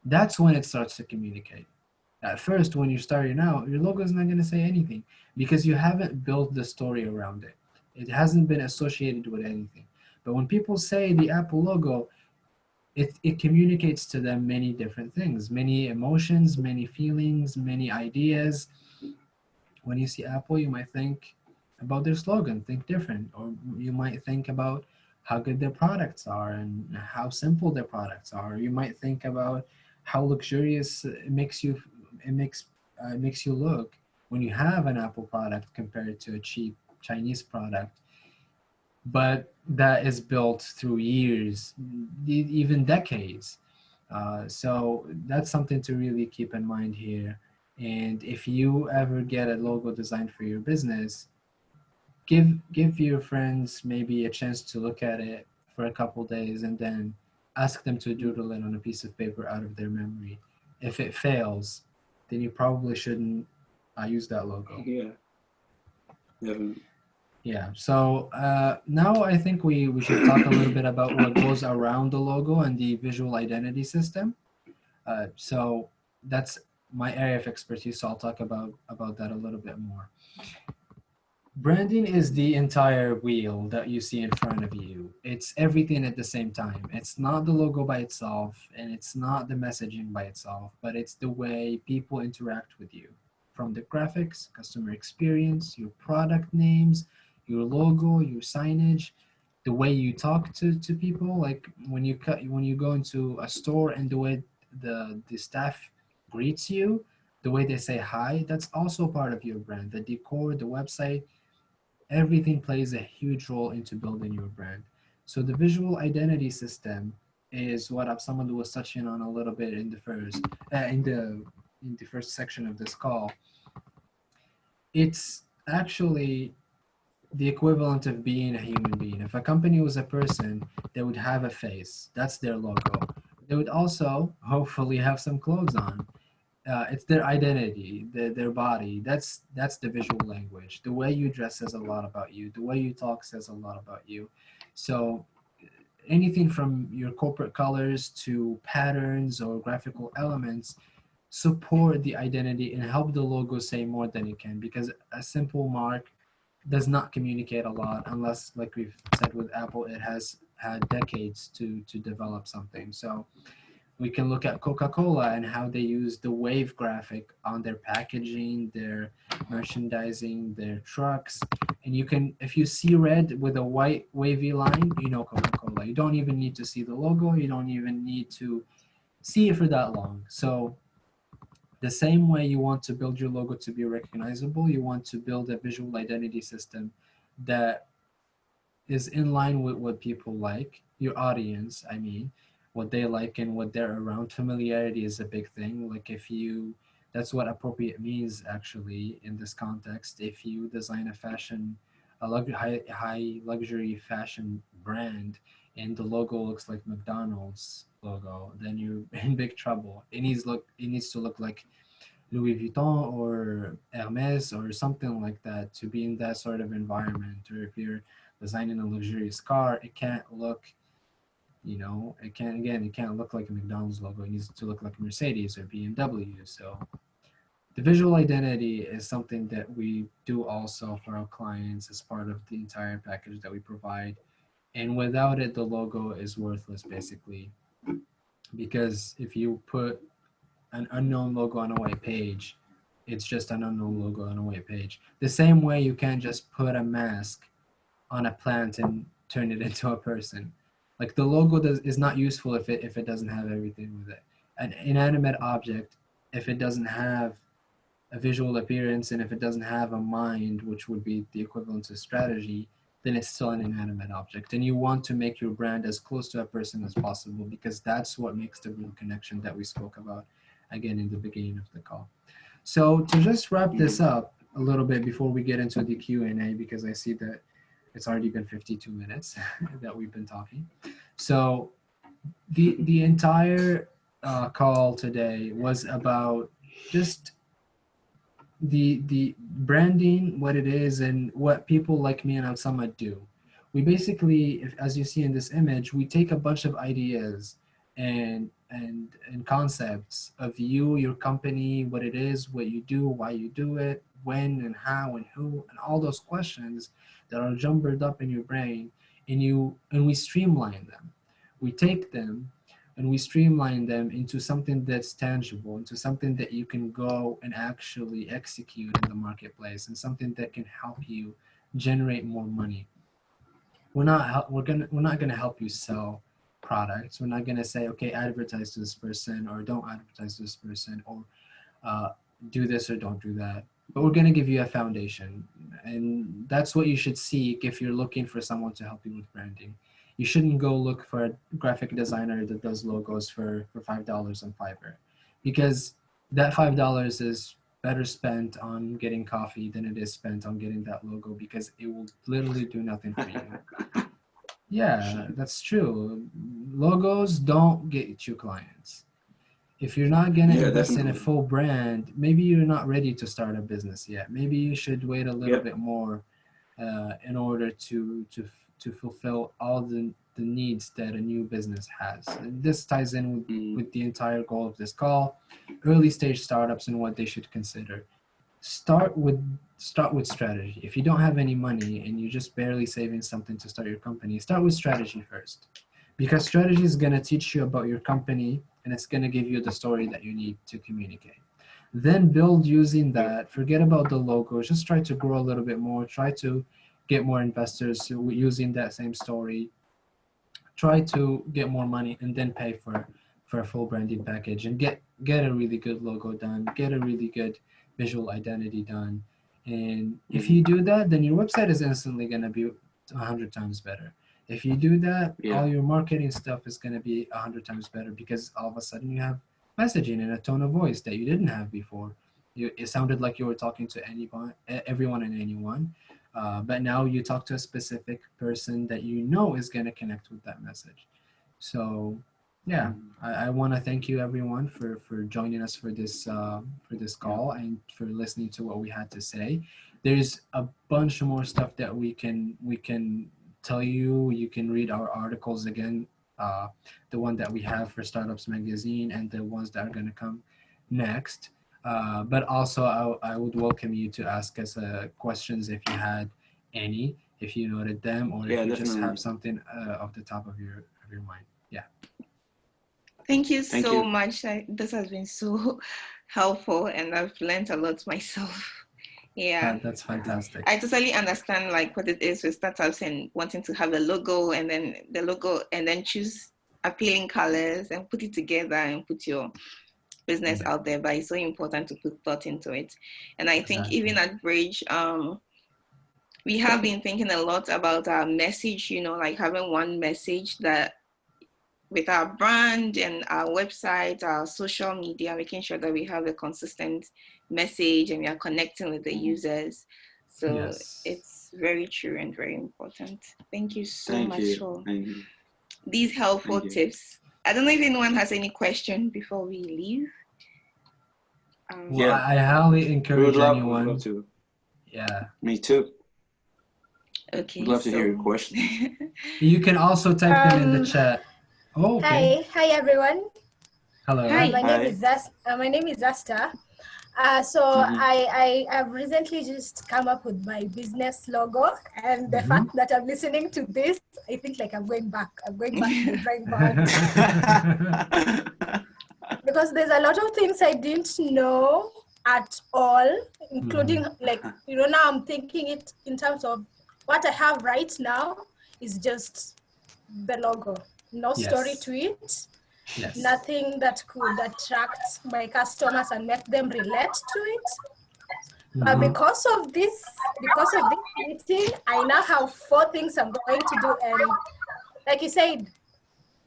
that's when it starts to communicate. At first, when you're starting out, your logo is not going to say anything because you haven't built the story around it. It hasn't been associated with anything. But when people say the Apple logo, it communicates to them many different things, many emotions, many feelings, many ideas. When you see Apple, you might think about their slogan, think different, or you might think about how good their products are and how simple their products are. You might think about how luxurious it makes you look when you have an Apple product compared to a cheap Chinese product. But that is built through years, even decades. So that's something to really keep in mind here. And if you ever get a logo designed for your business, give your friends maybe a chance to look at it for a couple days and then ask them to doodle it on a piece of paper out of their memory. If it fails, then you probably shouldn't use that logo. Yeah. Definitely. Yeah, so now I think we should talk a little bit about what goes around the logo and the visual identity system. So that's my area of expertise, so I'll talk about that a little bit more. Branding is the entire wheel that you see in front of you. It's everything at the same time. It's not the logo by itself, and it's not the messaging by itself, but it's the way people interact with you. From the graphics, customer experience, your product names, your logo, your signage, the way you talk to people, like when you go into a store and the way the staff greets you, the way they say hi, that's also part of your brand. The decor, the website, everything plays a huge role into building your brand. So the visual identity system is what someone was touching on a little bit in the first section of this call. It's actually the equivalent of being a human being. If a company was a person, they would have a face. That's their logo. They would also hopefully have some clothes on. It's their identity, their body. That's the visual language. The way you dress says a lot about you. The way you talk says a lot about you. So anything from your corporate colors to patterns or graphical elements support the identity and help the logo say more than it can, because a simple mark does not communicate a lot unless, like we've said with Apple, it has had decades to develop something. So we can look at Coca-Cola and how they use the wave graphic on their packaging, their merchandising, their trucks. And you can, if you see red with a white wavy line, you know Coca-Cola. You don't even need to see the logo. You don't even need to see it for that long. So the same way you want to build your logo to be recognizable, you want to build a visual identity system that is in line with what people like, your audience, I mean, what they like and what they're around. Familiarity is a big thing. Like if you, that's what appropriate means actually in this context. If you design a fashion, high luxury fashion brand and the logo looks like McDonald's logo, then you're in big trouble. It needs to look like Louis Vuitton or Hermes or something like that to be in that sort of environment. Or if you're designing a luxurious car, it can't look, it can't look like a McDonald's logo. It needs to look like a Mercedes or BMW. So the visual identity is something that we do also for our clients as part of the entire package that we provide. And without it, the logo is worthless basically. Because if you put an unknown logo on a white page, it's just an unknown logo on a white page. The same way you can't just put a mask on a plant and turn it into a person. Like the logo is not useful if it doesn't have everything with it. An inanimate object, if it doesn't have a visual appearance and if it doesn't have a mind, which would be the equivalent to strategy, then it's still an inanimate object. And you want to make your brand as close to a person as possible because that's what makes the real connection that we spoke about again in the beginning of the call. So to just wrap this up a little bit before we get into the Q&A, because I see that it's already been 52 minutes that we've been talking. So the entire call today was about just the branding, what it is, and what people like me and Osama do. We basically, as you see in this image, we take a bunch of ideas and concepts of you, your company, what it is, what you do, why you do it, when and how and who, and all those questions that are jumbled up in your brain, and we streamline them. We take them and we streamline them into something that's tangible, into something that you can go and actually execute in the marketplace, and something that can help you generate more money. We're not gonna help you sell products. We're not gonna say, okay, advertise to this person or don't advertise to this person, or uh, do this or don't do that. But we're gonna give you a foundation, and that's what you should seek if you're looking for someone to help you with branding. You shouldn't go look for a graphic designer that does logos for $5 on Fiverr, because that $5 is better spent on getting coffee than it is spent on getting that logo, because it will literally do nothing for you. Yeah, that's true. Logos don't get you clients. If you're not going to Yeah, invest in a definitely. full brand, maybe you're not ready to start a business yet. Maybe you should wait a little Yep. bit more in order to fulfill all the needs that a new business has. And this ties in with the entire goal of this call: early stage startups and what they should consider. Start with strategy. If you don't have any money and you're just barely saving something to start your company, start with strategy first, because strategy is going to teach you about your company, and it's going to give you the story that you need to communicate. Then build using that. Forget about the logo. Just try to grow a little bit more. Try to get more investors using that same story. Try to get more money, and then pay for a full branding package, and get a really good logo done. Get a really good visual identity done. And if you do that, then your website is instantly going to be 100 times better. If you do that, Yeah. all your marketing stuff is going to be 100 times better, because all of a sudden you have messaging and a tone of voice that you didn't have before. It sounded like you were talking to everyone and anyone, but now you talk to a specific person that you know is going to connect with that message. So, yeah, I want to thank you everyone for joining us for this call and for listening to what we had to say. There's a bunch more stuff that we can tell you. You can read our articles again, the one that we have for Startups Magazine and the ones that are going to come next. But also, I would welcome you to ask us questions if you had any, if you noted them, or Yeah, if you just definitely. have something off the top of your mind. Yeah. Thank you Thank so you. much. This has been so helpful, and I've learned a lot myself. Yeah. That's fantastic. I totally understand like what it is with startups and wanting to have a logo, and then choose appealing colors and put it together and put your business out there. But it's so important to put thought into it. And I think even at Bridge, we have been thinking a lot about our message, like having one message that with our brand and our website, our social media, making sure that we have a consistent message and we are connecting with the users. So it's very true and very important. Thank you so much for these helpful tips. I don't know if anyone has any question before we leave. Well, I highly encourage anyone. Love to. Yeah. Me too. Okay. I'd love to hear your question. You can also type them in the chat. Oh, okay. Hi everyone. Hello. Hi. My name is Asta. I have recently just come up with my business logo, and the fact that I'm listening to this, I think like I'm going back to the drawing board. Because there's a lot of things I didn't know at all, including now I'm thinking it in terms of what I have right now is just the logo, no story to it. Yes. Nothing that could attract my customers and make them relate to it. But because of this meeting, I now have 4 things I'm going to do. And like you said,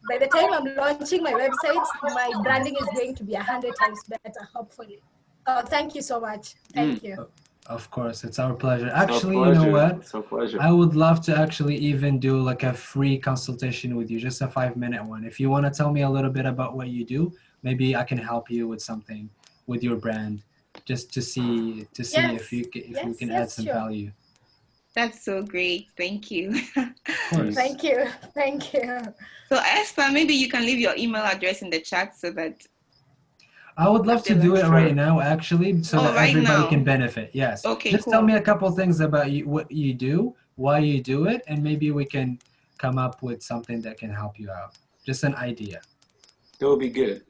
by the time I'm launching my website, my branding is going to be 100 times better, hopefully. Oh, thank you so much. Thank you. Of course, it's our pleasure. It's our Actually, you know pleasure. what? It's our pleasure. I would love to actually even do like a free consultation with you, just a 5-minute one. If you want to tell me a little bit about what you do, maybe I can help you with something with your brand, just to see if Yes, if we can add yes, some sure. value. That's so great. Thank you. Of course. Thank you. Thank you. So Esther, maybe you can leave your email address in the chat so that I would love to do it Sure. right now, actually, so that right everybody now. can benefit. Yes. Okay, Just tell cool. me a couple things about you, what you do, why you do it, and maybe we can come up with something that can help you out. Just an idea. That would be good.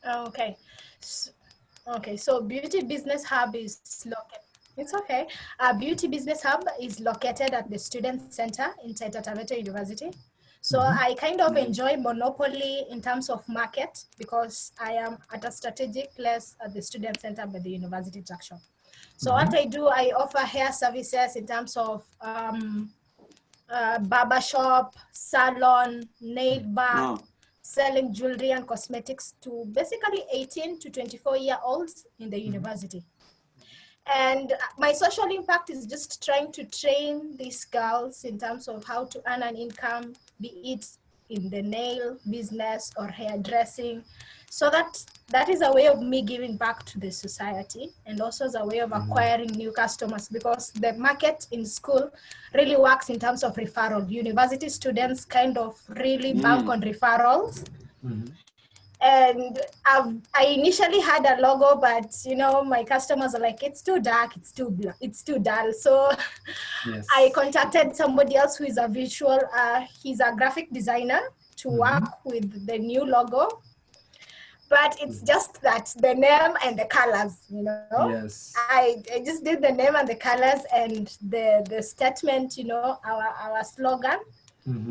Okay. Okay, so Beauty Business Hub is located. It's okay. Beauty Business Hub is located at the Student Center inside Tataveto University. So I kind of enjoy monopoly in terms of market because I am at a strategic place at the Student Center by the University Junction. So what I do, I offer hair services in terms of barber shop, salon, nail bar, selling jewelry and cosmetics to basically 18 to 24-year-olds in the university. And my social impact is just trying to train these girls in terms of how to earn an income, be it in the nail business or hairdressing. So that is a way of me giving back to the society, and also as a way of acquiring new customers, because the market in school really works in terms of referral. University students kind of really bank on referrals. And I initially had a logo, but my customers are like, it's too dark, it's too dull. So Yes. I contacted somebody else who is a visual, he's a graphic designer to work with the new logo. But it's just that the name and the colors, Yes. I just did the name and the colors and the statement, our slogan,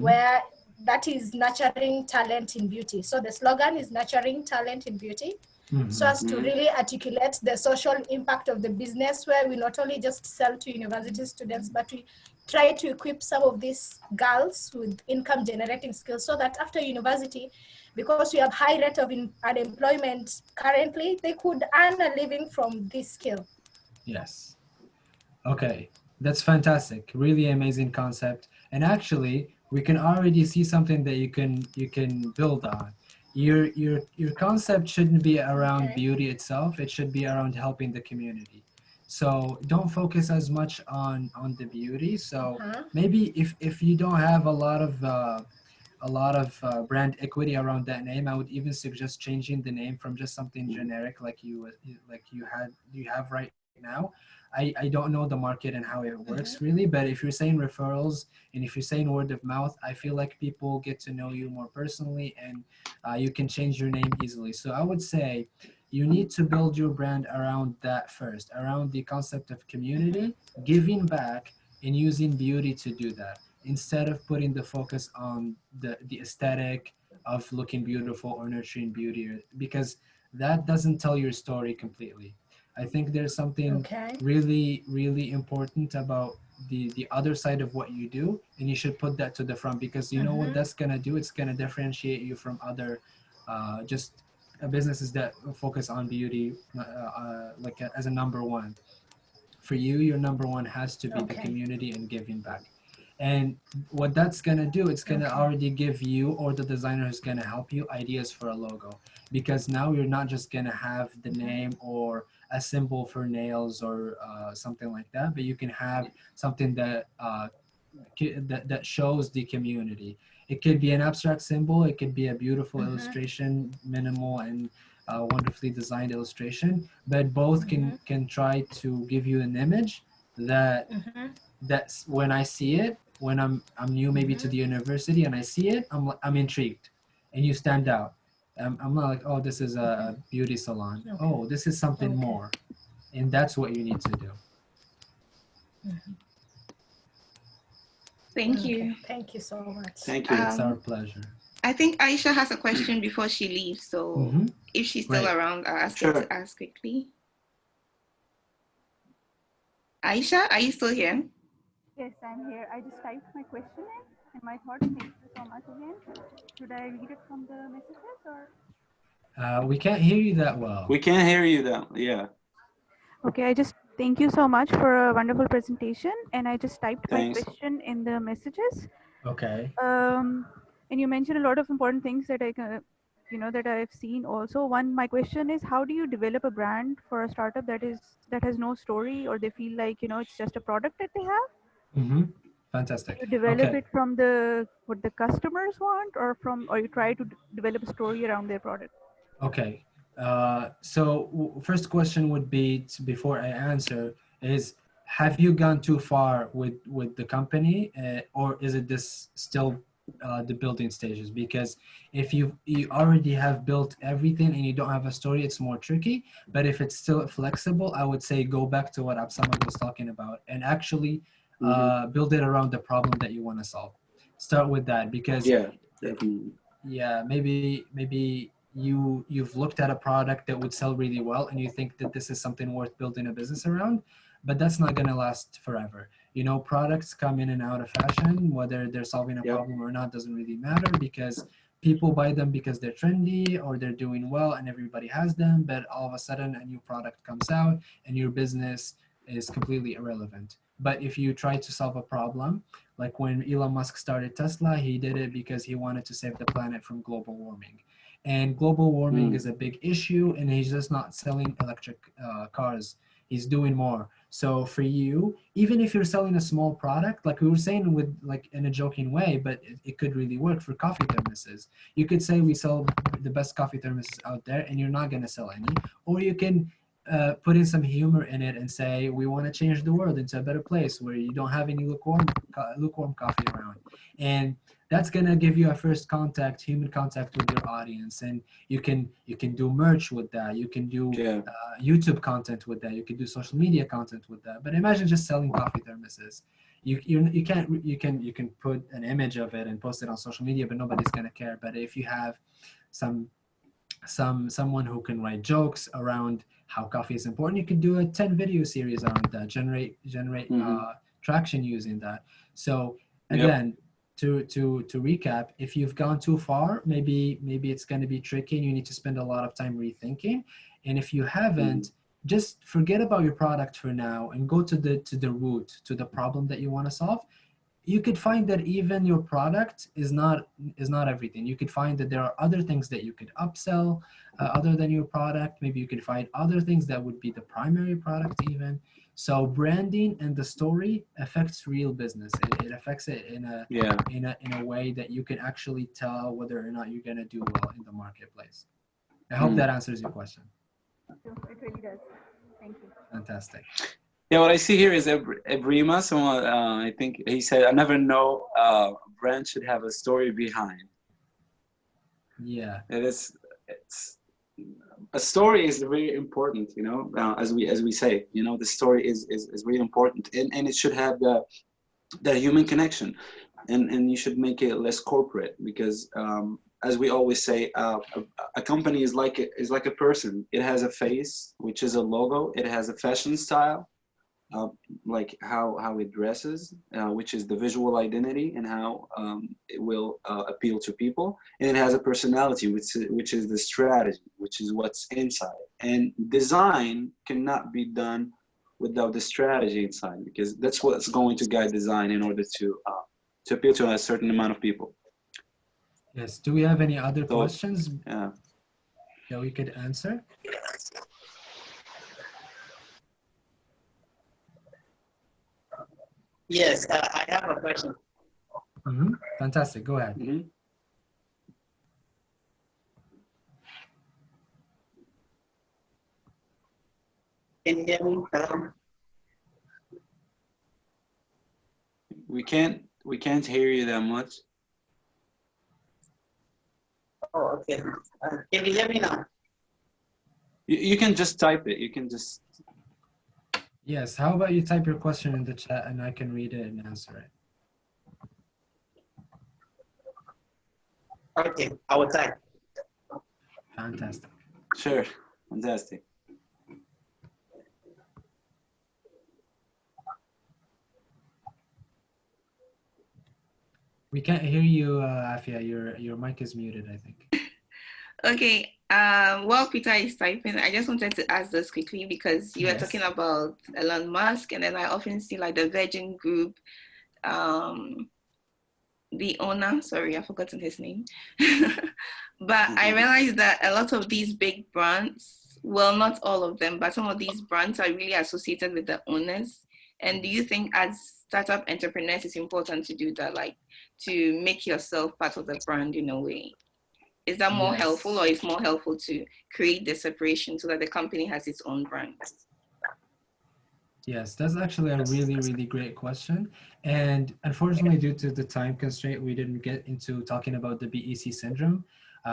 where that is nurturing talent in beauty. So the slogan is nurturing talent in beauty, so as to really articulate the social impact of the business, where we not only just sell to university students, but we try to equip some of these girls with income generating skills, so that after university, because we have high rate of unemployment currently, they could earn a living from this skill. Yes. Okay, that's fantastic. Really amazing concept. And actually, we can already see something that you can build on. Your concept shouldn't be around beauty itself. It should be around helping the community. So don't focus as much on the beauty. So maybe if you don't have a lot of brand equity around that name, I would even suggest changing the name from just something generic like you have right now. I don't know the market and how it works really, but if you're saying referrals and if you're saying word of mouth, I feel like people get to know you more personally, and you can change your name easily. So I would say you need to build your brand around that first, around the concept of community, giving back, and using beauty to do that, instead of putting the focus on the aesthetic of looking beautiful or nurturing beauty, because that doesn't tell your story completely. I think there's something really, really important about the other side of what you do, and you should put that to the front, because you know what that's gonna do? It's gonna differentiate you from other just businesses that focus on beauty as a number one. For you, your number one has to be the community and giving back. And what that's gonna do, it's gonna already give you, or the designer who's gonna help you, ideas for a logo, because now you're not just gonna have the name or a symbol for nails or something like that, but you can have something that that shows the community. It could be an abstract symbol, it could be a beautiful illustration, minimal and wonderfully designed illustration, but both can try to give you an image that that's when I see it, when I'm new maybe to the university and I see it, I'm intrigued, and you stand out. I'm not like, oh, this is a beauty salon. Oh, this is something more, and that's what you need to do. Thank you. Thank you so much. Thank you. It's our pleasure. I think Aisha has a question before she leaves, so if she's still around, I'll ask her to ask quickly. Aisha, are you still here? Yes, I'm here. I just typed my question in my thoughts. Thank you so much again. Should I read it from the messages or? We can't hear you that well. We can't hear you that, yeah. Okay, I just thank you so much for a wonderful presentation, and I just typed my Thanks. question in the messages. Okay. And you mentioned a lot of important things that that I've seen also. One, my question is, how do you develop a brand for a startup that has no story, or they feel like it's just a product that they have? Mm-hmm. Do Fantastic. you develop Okay. it from what the customers want, or you try to develop a story around their product? Okay. First question would be before I answer is, have you gone too far with the company, or is it this still the building stages? Because if you already have built everything and you don't have a story, it's more tricky. But if it's still flexible, I would say go back to what Absamad was talking about and actually build it around the problem that you want to solve. Start with that, because Yeah, definitely. yeah, maybe you've looked at a product that would sell really well and you think that this is something worth building a business around, but that's not going to last forever. Products come in and out of fashion. Whether they're solving a Yep. problem or not doesn't really matter, because people buy them because they're trendy or they're doing well and everybody has them, but all of a sudden a new product comes out and your business is completely irrelevant. But if you try to solve a problem, like when Elon Musk started Tesla, he did it because he wanted to save the planet from global warming. And global warming is a big issue, and he's just not selling electric cars. He's doing more. So for you, even if you're selling a small product, like we were saying with like in a joking way, but it could really work for coffee thermoses. You could say we sell the best coffee thermoses out there, and you're not going to sell any. Or you can put in some humor in it and say we want to change the world into a better place where you don't have any lukewarm coffee around, and that's gonna give you a first contact, human contact with your audience. And you can do merch with that. You can do Yeah. YouTube content with that. You can do social media content with that. But imagine just selling coffee thermoses. You can put an image of it and post it on social media, but nobody's gonna care. But if you have some someone who can write jokes around how coffee is important, you could do a 10 video series around that, generate traction using that. So Yep. again, to recap, if you've gone too far, maybe it's going to be tricky and you need to spend a lot of time rethinking. And if you haven't, just forget about your product for now and go to the root, to the problem that you want to solve. You could find that even your product is not everything. You could find that there are other things that you could upsell other than your product. Maybe you could find other things that would be the primary product even. So branding and the story affects real business. It affects it Yeah. in a way that you can actually tell whether or not you're going to do well in the marketplace. I hope that answers your question. It really does. Thank you. Fantastic. Yeah, what I see here is Ebrima. Someone, I think he said, I never know a brand should have a story behind. Yeah. It's a story is very important, as we say, the story is really important, and it should have the human connection, and you should make it less corporate, because as we always say, a company is like a person. It has a face, which is a logo. It has a fashion style, like how it dresses, which is the visual identity, and how it will appeal to people. And it has a personality, which is the strategy, which is what's inside. And design cannot be done without the strategy inside, because that's what's going to guide design in order to appeal to a certain amount of people. Yes. Do we have any other So, questions yeah. that we could answer? Yes, I have a question. Fantastic. Go ahead. Can you hear me? Hello? We can't hear you that much. Oh, okay. Can you hear me now? You can just type it. You can just. Yes. How about you type your question in the chat and I can read it and answer it. Okay, I will type. Fantastic. Sure. Fantastic. We can't hear you, Afia. Your mic is muted, I think. Okay. While Peter is typing, I just wanted to ask this quickly because you were Yes. talking about Elon Musk, and then I often see like the Virgin Group, the owner. Sorry, I've forgotten his name. But I realized that a lot of these big brands, well, not all of them, but some of these brands are really associated with the owners. And do you think as startup entrepreneurs it's important to do that, like to make yourself part of the brand in a way? Is that more helpful, or is more helpful to create the separation so that the company has its own brand? Yes, that's actually a really, really great question. And unfortunately, due to the time constraint, we didn't get into talking about the BEC syndrome,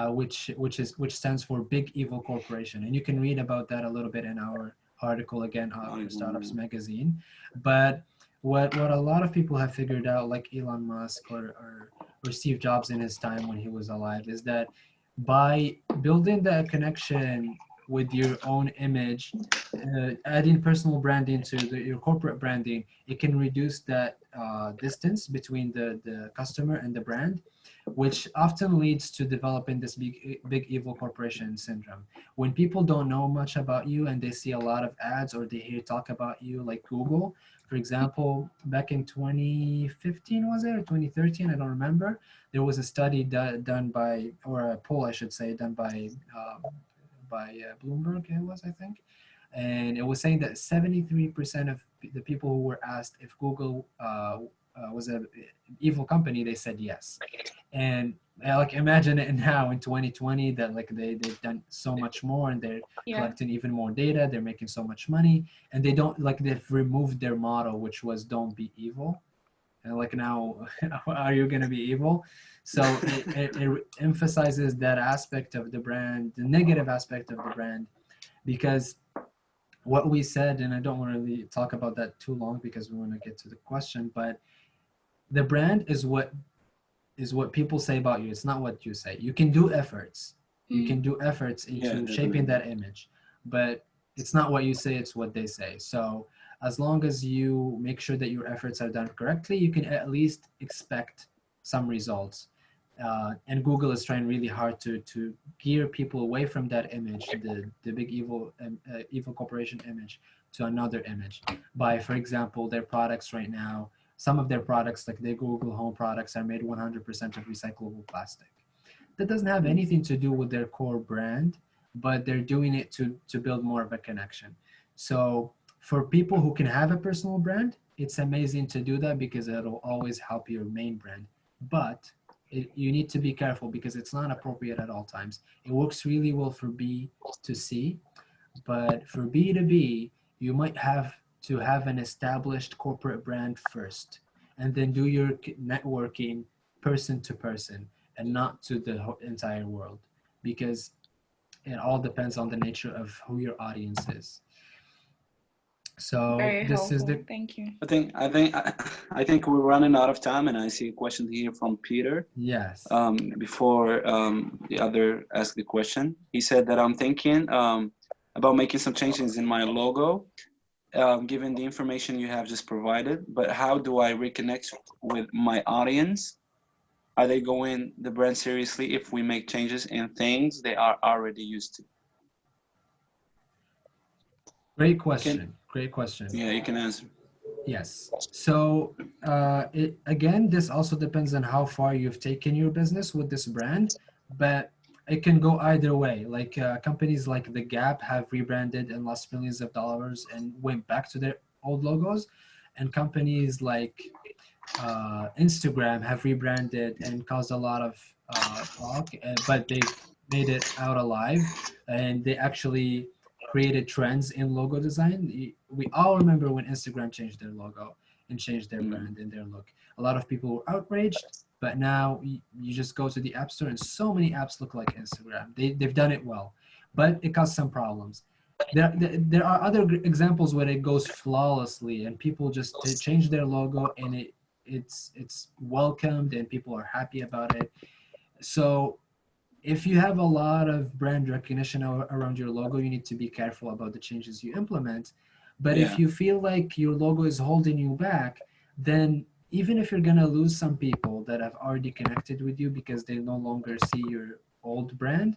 which stands for Big Evil Corporation. And you can read about that a little bit in our article again for Startups Magazine. But what a lot of people have figured out, like Elon Musk or Steve Jobs in his time when he was alive, is that by building that connection with your own image, adding personal branding to your corporate branding, it can reduce that distance between the customer and the brand, which often leads to developing this big evil corporation syndrome. When people don't know much about you and they see a lot of ads or they hear talk about you, like Google, for example, back in 2015, was it, or 2013? I don't remember. There was a study done by, or a poll, I should say, done by Bloomberg, it was, I think. And it was saying that 73% of the people who were asked if Google was an evil company, they said yes. And like imagine it now in 2020 that like they've done so much more and they're collecting even more data, they're making so much money, and they don't, like, they've removed their motto, which was don't be evil. And like now, are you going to be evil? So it emphasizes that aspect of the brand, the negative aspect of the brand, because what we said, and I don't want to really talk about that too long because we want to get to the question, but the brand is what people say about you. It's not what you say. You can do efforts. You can do efforts into shaping that image, but it's not what you say, it's what they say. So as long as you make sure that your efforts are done correctly, you can at least expect some results. And Google is trying really hard to gear people away from that image, the big evil corporation image, to another image by, for example, their products right now. Some of their products, like their Google Home products, are made 100% of recyclable plastic. That doesn't have anything to do with their core brand, but they're doing it to build more of a connection. So for people who can have a personal brand, it's amazing to do that because it'll always help your main brand. But you need to be careful because it's not appropriate at all times. It works really well for B to C, but for B to B, you might have to have an established corporate brand first, and then do your networking person to person and not to the entire world, because it all depends on the nature of who your audience is. So Very this is helpful. Thank you. I think we're running out of time, and I see a question here from Peter. Yes. Before the other asked the question, he said that I'm thinking about making some changes in my logo, given the information you have just provided. But how do I reconnect with my audience? Are they going the brand seriously if we make changes in things they are already used to? Great question. Great question. Yeah, you can answer. Yes. So again, this also depends on how far you've taken your business with this brand, but it can go either way. Like companies like The Gap have rebranded and lost millions of dollars and went back to their old logos, and companies like Instagram have rebranded and caused a lot of talk, but they've made it out alive, and they actually created trends in logo design. We all remember when Instagram changed their logo and changed their brand and their look. A lot of people were outraged, but now you just go to the App Store and so many apps look like Instagram. They've done it well, but it caused some problems. There are other examples where it goes flawlessly and people just change their logo and it's welcomed and people are happy about it. So if you have a lot of brand recognition around your logo, you need to be careful about the changes you implement. But if you feel like your logo is holding you back, then even if you're gonna lose some people that have already connected with you because they no longer see your old brand,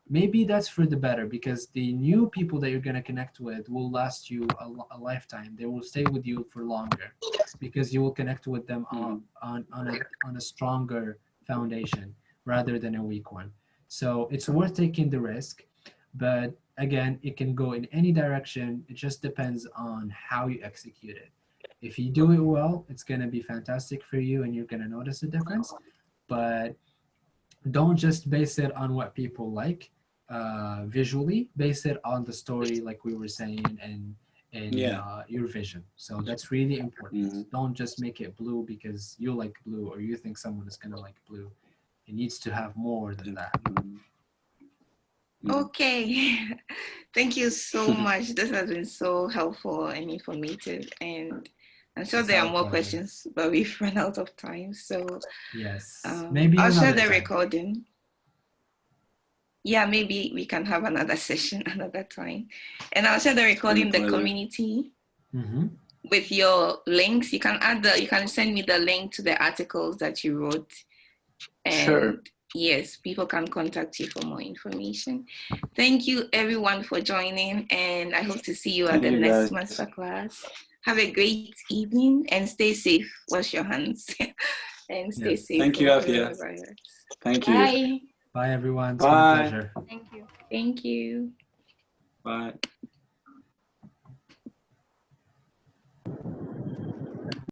maybe that's for the better, because the new people that you're going to connect with will last you a lifetime. They will stay with you for longer because you will connect with them on a stronger foundation rather than a weak one. So it's worth taking the risk, but again, it can go in any direction. It just depends on how you execute it. If you do it well, it's going to be fantastic for you and you're going to notice a difference. But don't just base it on what people like visually. Base it on the story, like we were saying, and your vision. So that's really important. Don't just make it blue because you like blue or you think someone is going to like blue. It needs to have more than that. Okay. Thank you so much. This has been so helpful and informative, and I'm sure there are more questions, but we've run out of time. So yes, maybe I'll share the time. recording. Yeah, maybe we can have another session another time, and I'll share the recording, the community, with your links. You can you can send me the link to the articles that you wrote, and yes, people can contact you for more information. Thank you everyone for joining, and I hope to see you at the next masterclass. Have a great evening and stay safe. Wash your hands and stay safe. Thank you, Afia. Thank you. Bye. Bye everyone. It's been a pleasure. Thank you. Thank you. Bye.